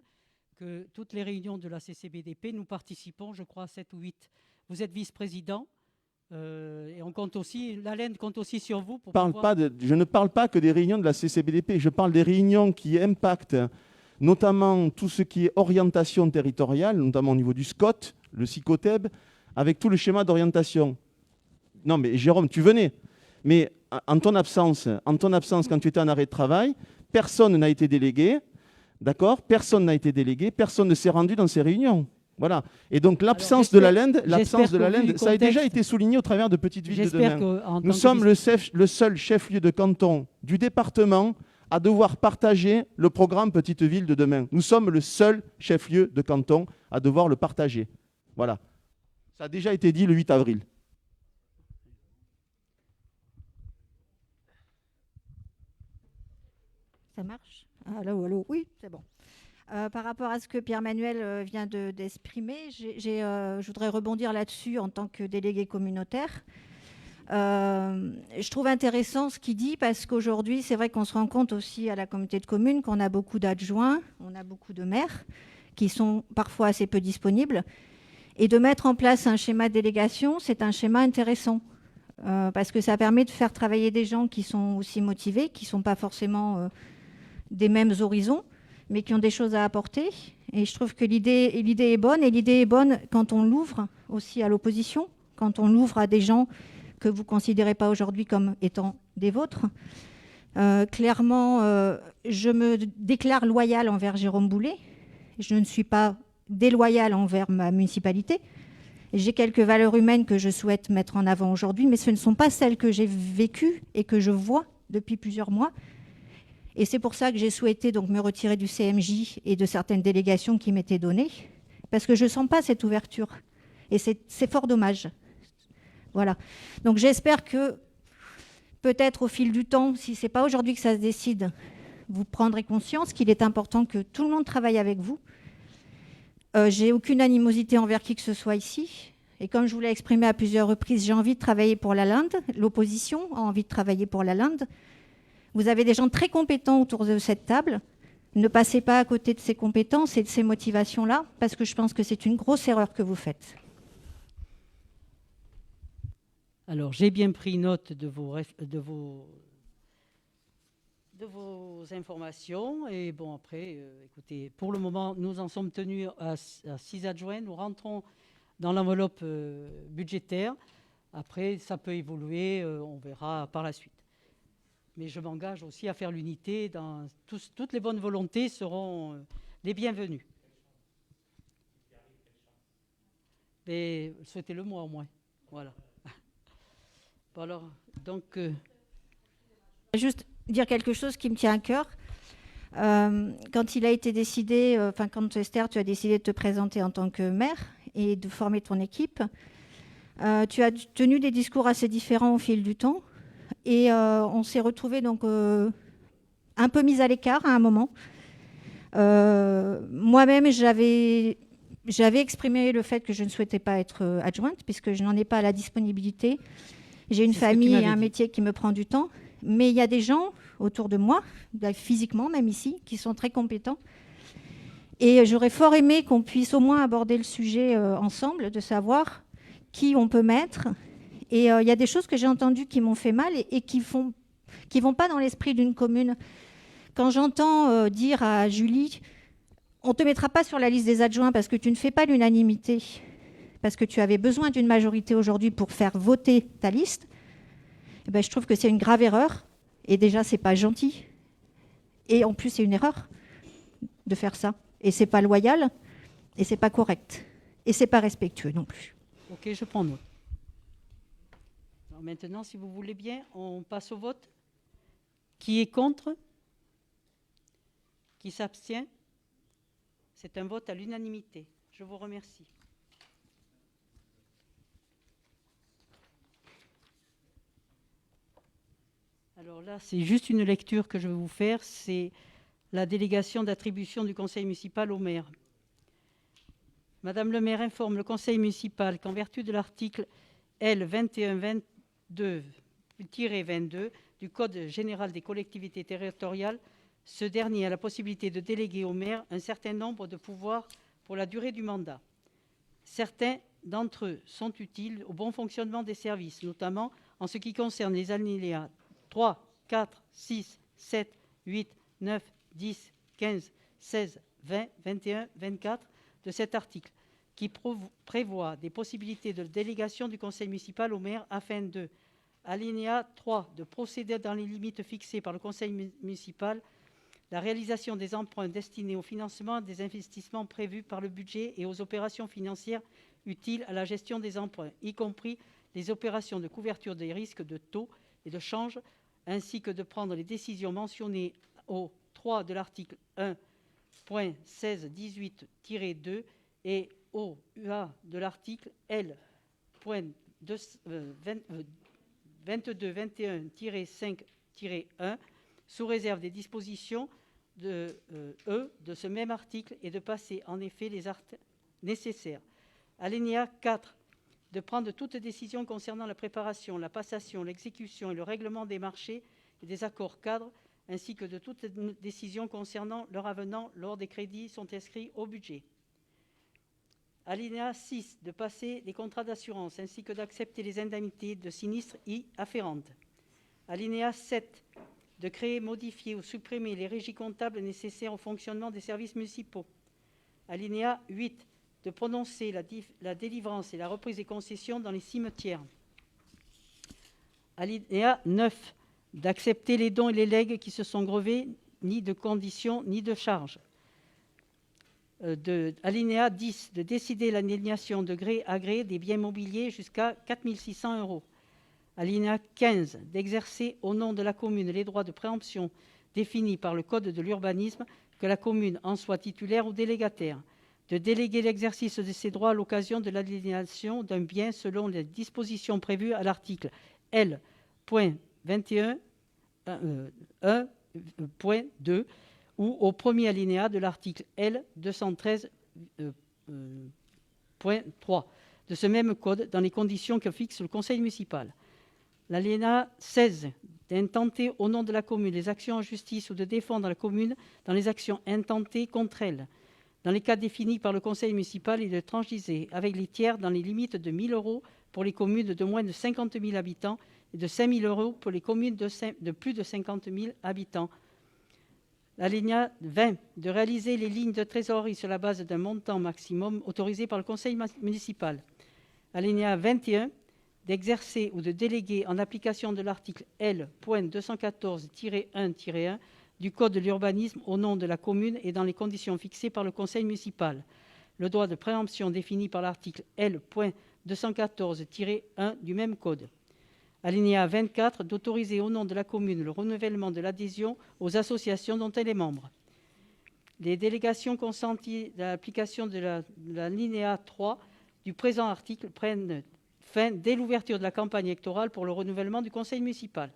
S5: que toutes les réunions de la CCBDP, nous participons, je crois, à 7 ou 8. Vous êtes vice-président et on compte aussi, la Linde compte aussi sur vous.
S6: Je ne parle pas que des réunions de la CCBDP, je parle des réunions qui impactent notamment tout ce qui est orientation territoriale, notamment au niveau du SCOT, le CICOTEB, avec tout le schéma d'orientation. Non, mais Jérôme, tu venais. Mais en ton absence, quand tu étais en arrêt de travail, personne n'a été délégué. D'accord ? Personne n'a été délégué. Personne ne s'est rendu dans ces réunions. Voilà. Et donc l'absence de la LEND, ça a déjà été souligné au travers de Petites Villes de demain. Nous sommes le seul chef-lieu de canton du département à devoir partager le programme Petites Villes de demain. Nous sommes le seul chef-lieu de canton à devoir le partager. Voilà. Ça a déjà été dit le 8 avril.
S8: Ça marche ? Allô, allô, oui, c'est bon. Par rapport à ce que Pierre-Manuel vient d'exprimer, je voudrais rebondir là-dessus en tant que délégué communautaire. Je trouve intéressant ce qu'il dit parce qu'aujourd'hui, c'est vrai qu'on se rend compte aussi à la communauté de communes qu'on a beaucoup d'adjoints, on a beaucoup de maires qui sont parfois assez peu disponibles. Et de mettre en place un schéma de délégation, c'est un schéma intéressant parce que ça permet de faire travailler des gens qui sont aussi motivés, qui ne sont pas forcément des mêmes horizons, mais qui ont des choses à apporter. Et je trouve que l'idée est bonne. Et l'idée est bonne quand on l'ouvre aussi à l'opposition, quand on l'ouvre à des gens que vous ne considérez pas aujourd'hui comme étant des vôtres. Clairement, je me déclare loyale envers Jérôme Boulet. Je ne suis pas déloyale envers ma municipalité. J'ai quelques valeurs humaines que je souhaite mettre en avant aujourd'hui, mais ce ne sont pas celles que j'ai vécues et que je vois depuis plusieurs mois. Et c'est pour ça que j'ai souhaité donc me retirer du CMJ et de certaines délégations qui m'étaient données, parce que je ne sens pas cette ouverture. Et c'est fort dommage. Voilà. Donc j'espère que peut-être au fil du temps, si ce n'est pas aujourd'hui que ça se décide, vous prendrez conscience qu'il est important que tout le monde travaille avec vous. J'ai aucune animosité envers qui que ce soit ici. Et comme je vous l'ai exprimé à plusieurs reprises, j'ai envie de travailler pour la Linde. L'opposition a envie de travailler pour la Linde. Vous avez des gens très compétents autour de cette table. Ne passez pas à côté de ces compétences et de ces motivations-là, parce que je pense que c'est une grosse erreur que vous faites.
S5: Alors, j'ai bien pris note de vos informations. Et bon, après, écoutez, pour le moment, nous en sommes tenus à 6 adjoints. Nous rentrons dans l'enveloppe budgétaire. Après, ça peut évoluer, on verra par la suite. Mais je m'engage aussi à faire l'unité. Toutes les bonnes volontés seront les bienvenues. Mais souhaitez-le moi au moins. Voilà. Bon alors, donc...
S8: Juste dire quelque chose qui me tient à cœur. Quand il a été décidé, quand Esther, tu as décidé de te présenter en tant que maire et de former ton équipe, tu as tenu des discours assez différents au fil du temps. Et on s'est retrouvés donc un peu mis à l'écart à un moment. Moi-même, j'avais exprimé le fait que je ne souhaitais pas être adjointe, puisque je n'en ai pas la disponibilité. J'ai une famille et un métier qui me prend du temps. Mais il y a des gens autour de moi, physiquement même ici, qui sont très compétents. Et j'aurais fort aimé qu'on puisse au moins aborder le sujet ensemble, de savoir qui on peut mettre. Et il y a des choses que j'ai entendues qui m'ont fait mal et qui vont pas dans l'esprit d'une commune. Quand j'entends dire à Julie, on ne te mettra pas sur la liste des adjoints parce que tu ne fais pas l'unanimité, parce que tu avais besoin d'une majorité aujourd'hui pour faire voter ta liste, eh ben, je trouve que c'est une grave erreur. Et déjà, c'est pas gentil. Et en plus, c'est une erreur de faire ça. Et c'est pas loyal, et c'est pas correct. Et c'est pas respectueux non plus.
S5: Ok, je prends note. Alors maintenant, si vous voulez bien, on passe au vote. Qui est contre ? Qui s'abstient ? C'est un vote à l'unanimité. Je vous remercie. Alors là, c'est juste une lecture que je vais vous faire. C'est la délégation d'attribution du conseil municipal au maire. Madame le maire informe le conseil municipal qu'en vertu de l'article L. 2122-22 du Code général des collectivités territoriales, ce dernier a la possibilité de déléguer au maire un certain nombre de pouvoirs pour la durée du mandat. Certains d'entre eux sont utiles au bon fonctionnement des services, notamment en ce qui concerne les alinéas 3, 4, 6, 7, 8, 9, 10, 15, 16, 20, 21, 24 de cet article. qui prévoit des possibilités de délégation du conseil municipal au maire afin de, alinéa 3, de procéder dans les limites fixées par le conseil municipal la réalisation des emprunts destinés au financement des investissements prévus par le budget et aux opérations financières utiles à la gestion des emprunts, y compris les opérations de couverture des risques de taux et de change, ainsi que de prendre les décisions mentionnées au 3 de l'article 1.1618-2 et au UA de l'article L.2221-5-1, sous réserve des dispositions de ce même article et de passer en effet les actes nécessaires. Alinéa 4. De prendre toute décision concernant la préparation, la passation, l'exécution et le règlement des marchés et des accords cadres, ainsi que de toute décision concernant leur avenant lors des crédits sont inscrits au budget. Alinéa 6. De passer les contrats d'assurance ainsi que d'accepter les indemnités de sinistres y afférentes. Alinéa 7. De créer, modifier ou supprimer les régies comptables nécessaires au fonctionnement des services municipaux. Alinéa 8. De prononcer la délivrance et la reprise des concessions dans les cimetières. Alinéa 9. D'accepter les dons et les legs qui se sont grevés, ni de conditions ni de charges. Alinéa 10. De décider l'aliénation de gré à gré des biens mobiliers jusqu'à 4 600 €. Alinéa 15. D'exercer au nom de la commune les droits de préemption définis par le Code de l'urbanisme, que la commune en soit titulaire ou délégataire. De déléguer l'exercice de ces droits à l'occasion de l'aliénation d'un bien selon les dispositions prévues à l'article L.21.1.2 ou au premier alinéa de l'article L.213.3 de ce même code dans les conditions que fixe le conseil municipal. L'alinéa 16. D'intenter au nom de la commune les actions en justice ou de défendre la commune dans les actions intentées contre elle, dans les cas définis par le conseil municipal, et de transiger avec les tiers dans les limites de 1 000 € pour les communes de moins de 50 000 habitants et de 5 000 € pour les communes de plus de 50 000 habitants. L'alinéa 20. De réaliser les lignes de trésorerie sur la base d'un montant maximum autorisé par le conseil municipal. Alinéa 21. D'exercer ou de déléguer en application de l'article L.214-1-1 du Code de l'urbanisme au nom de la commune et dans les conditions fixées par le conseil municipal. Le droit de préemption défini par l'article L.214-1 du même code. Alinéa 24. D'autoriser au nom de la commune le renouvellement de l'adhésion aux associations dont elle est membre. Les délégations consenties à l'application de l'alinéa 3 du présent article prennent fin dès l'ouverture de la campagne électorale pour le renouvellement du conseil municipal.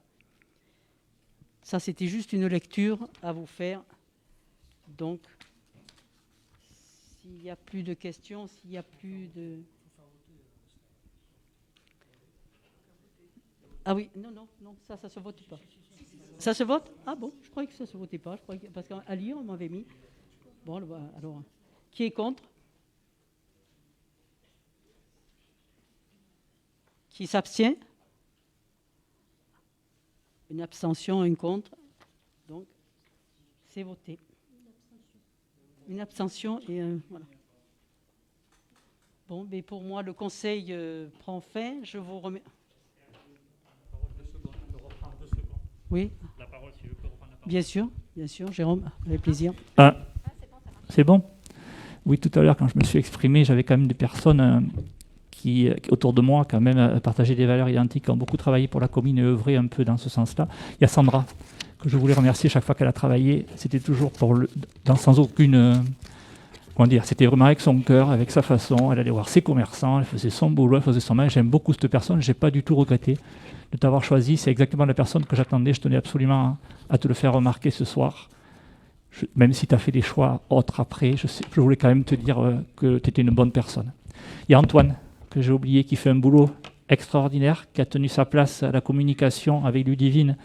S5: Ça, c'était juste une lecture à vous faire. Donc, s'il n'y a plus de questions, s'il n'y a plus de... Ah oui, non, ça se vote pas. Ça se vote? Ah bon, je croyais que ça se votait pas. Parce qu'à lire, on m'avait mis. Bon, alors, qui est contre? Qui s'abstient? Une abstention, un contre. Donc, c'est voté. Une abstention et un... Voilà. Bon, mais pour moi, le conseil prend fin. Je vous remercie. Oui.
S2: La parole, si je peux reprendre la parole.
S5: Bien sûr, Jérôme, avec plaisir.
S2: C'est bon? Oui, tout à l'heure, quand je me suis exprimé, j'avais quand même des personnes qui, autour de moi, quand même, partageaient des valeurs identiques, qui ont beaucoup travaillé pour la commune et œuvré un peu dans ce sens-là. Il y a Sandra, que je voulais remercier chaque fois qu'elle a travaillé. C'était toujours sans aucune... comment dire, c'était vraiment avec son cœur, avec sa façon. Elle allait voir ses commerçants, elle faisait son boulot, elle faisait son mal. J'aime beaucoup cette personne, je n'ai pas du tout regretté de t'avoir choisi. C'est exactement la personne que j'attendais. Je tenais absolument à te le faire remarquer ce soir. Même si tu as fait des choix autres après, je voulais quand même te dire que tu étais une bonne personne. Il y a Antoine, que j'ai oublié, qui fait un boulot extraordinaire, qui a tenu sa place à la communication avec Ludivine.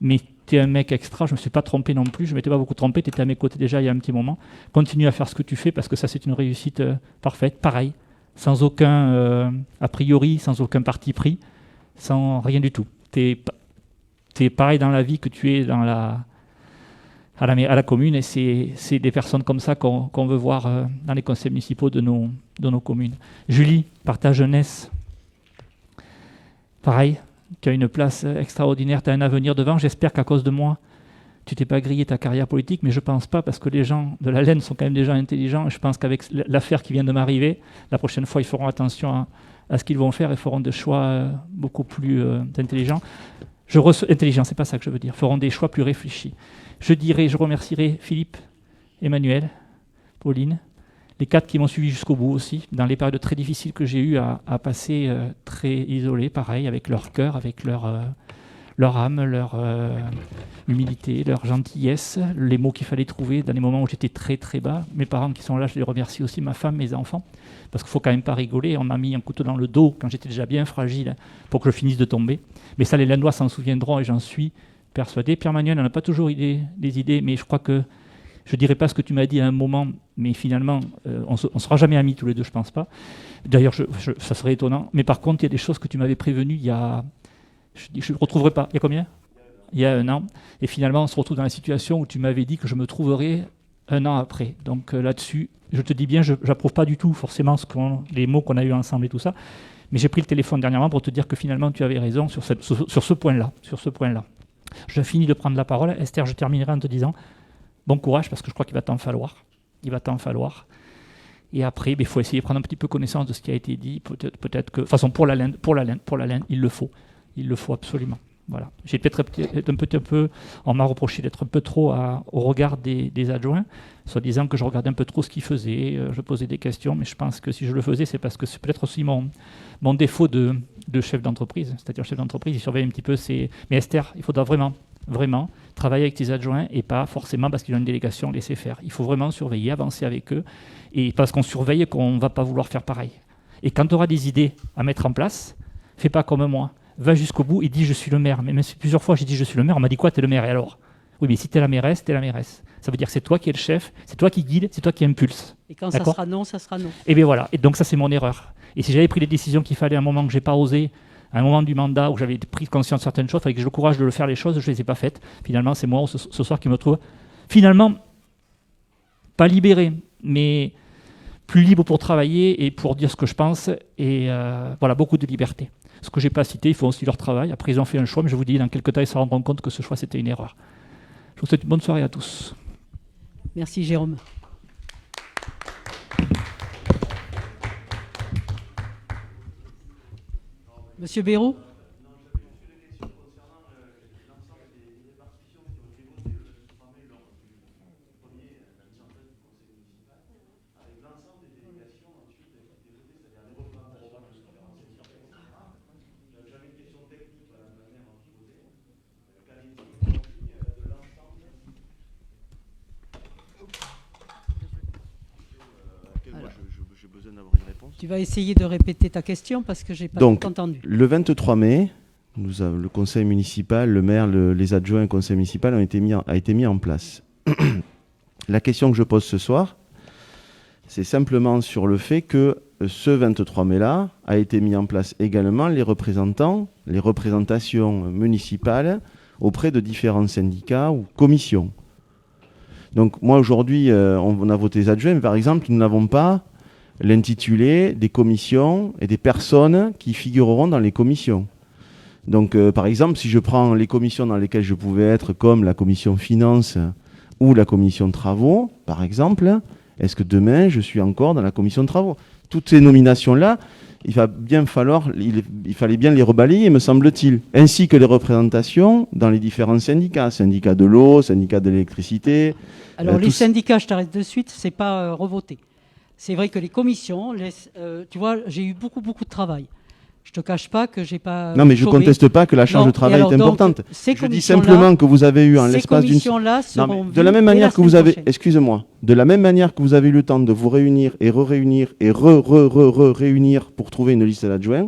S2: Mais tu es un mec extra, je ne me suis pas trompé non plus, je ne m'étais pas beaucoup trompé, tu étais à mes côtés déjà il y a un petit moment. Continue à faire ce que tu fais parce que ça c'est une réussite parfaite, pareil, sans aucun a priori, sans aucun parti pris, sans rien du tout. Tu es pareil dans la vie que tu es dans à la commune, et c'est des personnes comme ça qu'on veut voir dans les conseils municipaux de nos communes. Julie, par ta jeunesse, pareil, tu as une place extraordinaire, tu as un avenir devant. J'espère qu'à cause de moi, tu t'es pas grillé ta carrière politique, mais je pense pas, parce que les gens de la Laine sont quand même des gens intelligents. Je pense qu'avec l'affaire qui vient de m'arriver, la prochaine fois, ils feront attention à ce qu'ils vont faire et feront des choix beaucoup plus intelligents. Intelligents, c'est pas ça que je veux dire. Feront des choix plus réfléchis. Je remercierai Philippe, Emmanuel, Pauline, les 4 qui m'ont suivi jusqu'au bout aussi, dans les périodes très difficiles que j'ai eu à passer très isolés, pareil, avec leur cœur, avec leur âme, leur humilité, leur gentillesse, les mots qu'il fallait trouver dans les moments où j'étais très très bas. Mes parents qui sont là, je les remercie aussi, ma femme, mes enfants, parce qu'il ne faut quand même pas rigoler. On m'a mis un couteau dans le dos quand j'étais déjà bien fragile pour que je finisse de tomber. Mais ça, les Landois s'en souviendront et j'en suis persuadé. Pierre Manuel n'en a pas toujours des idées, mais je crois que je ne dirais pas ce que tu m'as dit à un moment, mais finalement, on ne sera jamais amis tous les deux, je ne pense pas. D'ailleurs, ça serait étonnant. Mais par contre, il y a des choses que tu m'avais prévenues il y a... Je ne retrouverai pas. Il y a combien ? Il y a 1 an. Et finalement, on se retrouve dans la situation où tu m'avais dit que je me trouverais 1 an après. Donc là-dessus, je te dis bien, je n'approuve pas du tout forcément les mots qu'on a eus ensemble et tout ça. Mais j'ai pris le téléphone dernièrement pour te dire que finalement, tu avais raison sur ce point-là. Je finis de prendre la parole. Esther, je terminerai en te disant bon courage, parce que je crois qu'il va t'en falloir. Et après, il faut essayer de prendre un petit peu connaissance de ce qui a été dit. Peut-être que, de toute façon, pour la laine, il le faut. Il le faut absolument. Voilà. J'ai peut-être un petit peu, on m'a reproché d'être un peu trop au regard des adjoints, soit disant que je regardais un peu trop ce qu'ils faisaient, je posais des questions, mais je pense que si je le faisais, c'est parce que c'est peut-être aussi mon défaut de chef d'entreprise. C'est-à-dire, chef d'entreprise, il surveille un petit peu ses... Mais Esther, il faudra vraiment travailler avec tes adjoints et pas forcément parce qu'ils ont une délégation, laisser faire. Il faut vraiment surveiller, avancer avec eux, et parce qu'on surveille et qu'on ne va pas vouloir faire pareil. Et quand tu auras des idées à mettre en place, fais pas comme moi. Va jusqu'au bout et dis je suis le maire. Mais même si plusieurs fois j'ai dit je suis le maire, on m'a dit quoi, t'es le maire, et alors ? Oui, mais si t'es la mairesse, t'es la mairesse. Ça veut dire que c'est toi qui es le chef, c'est toi qui guide, c'est toi qui impulse.
S5: Et quand ça sera non, ça sera non.
S2: Et bien voilà, et donc ça c'est mon erreur. Et si j'avais pris les décisions qu'il fallait à un moment que j'ai pas osé, à un moment du mandat où j'avais pris conscience de certaines choses, avec le courage de le faire les choses, je les ai pas faites. Finalement, c'est moi ce soir qui me trouve finalement pas libéré, mais plus libre pour travailler et pour dire ce que je pense. Et voilà, beaucoup de liberté. Ce que je n'ai pas cité, ils font aussi leur travail. Après, ils ont fait un choix, mais je vous dis, dans quelques temps, ils se rendront compte que ce choix, c'était une erreur. Je vous souhaite une bonne soirée à tous.
S5: Merci, Jérôme. Monsieur Béraud ?
S6: J'ai besoin d'avoir une réponse.
S5: Tu vas essayer de répéter ta question parce que je n'ai pas tout entendu.
S6: Le 23 mai, le conseil municipal, le maire, les adjoints au conseil municipal a été mis en place. La question que je pose ce soir, c'est simplement sur le fait que ce 23 mai-là a été mis en place également les représentations municipales auprès de différents syndicats ou commissions. Donc moi aujourd'hui, on a voté les adjoints, mais par exemple, nous n'avons pas l'intitulé des commissions et des personnes qui figureront dans les commissions. Donc par exemple, si je prends les commissions dans lesquelles je pouvais être, comme la commission finances ou la commission travaux, par exemple, est-ce que demain je suis encore dans la commission de travaux ? Toutes ces nominations-là, il fallait bien les rebalayer, me semble-t-il, ainsi que les représentations dans les différents syndicats de l'eau, syndicat de l'électricité.
S5: Alors les syndicats, je t'arrête de suite, c'est pas revoté. C'est vrai que les commissions, tu vois, j'ai eu beaucoup de travail. Je te cache pas que j'ai pas.
S6: Non, mais je conteste pas que la charge de travail est importante. Je dis simplement que vous avez eu en l'espace d'une. De la même manière que vous avez, excusez-moi, de la même manière que vous avez eu le temps de vous réunir et réunir et réunir pour trouver une liste d'adjoints,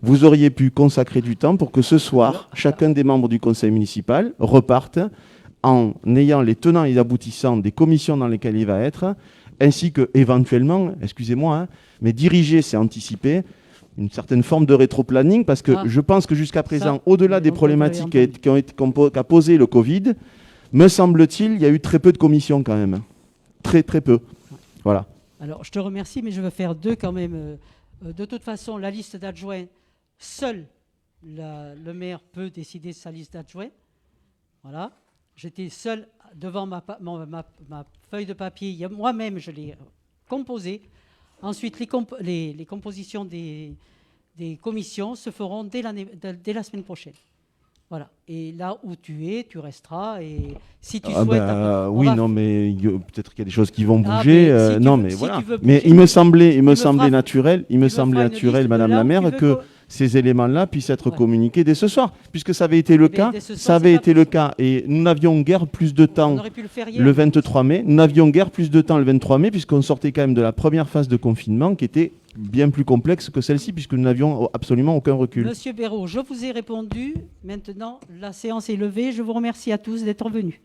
S6: vous auriez pu consacrer du temps pour que ce soir, chacun des membres du conseil municipal reparte en ayant les tenants et les aboutissants des commissions dans lesquelles il va être, ainsi que éventuellement, excusez-moi, mais diriger, c'est anticiper une certaine forme de rétro-planning, parce que je pense que jusqu'à présent, au-delà des problématiques qu'a posé le Covid, Me semble-t-il, il y a eu très peu de commissions quand même. Très très peu. Voilà.
S5: Alors, je te remercie, mais je veux faire deux quand même. De toute façon, la liste d'adjoints, seul le maire peut décider de sa liste d'adjoints. Voilà. J'étais seul devant ma feuille de papier. Moi-même, je l'ai composée. Ensuite, les compositions des commissions se feront dès la semaine prochaine. Voilà. Et là où tu resteras. Et si tu souhaites.
S6: Oui, non, mais peut-être qu'il y a des choses qui vont bouger.
S5: Mais
S6: non,
S5: si
S6: mais
S5: tu
S6: voilà.
S5: veux
S6: Mais
S5: bouger,
S6: il me semblait
S5: feras
S6: naturel, Madame la maire, que ces éléments-là puissent être communiqués dès ce soir, puisque ça avait été le cas. Ça avait été le cas, et nous n'avions guère plus de temps le 23 mai. Nous n'avions guère plus de temps le 23 mai, puisqu'on sortait quand même de la première phase de confinement, qui était bien plus complexe que celle-ci, puisque nous n'avions absolument aucun recul.
S5: Monsieur Béraud, je vous ai répondu. Maintenant, la séance est levée. Je vous remercie à tous d'être venus.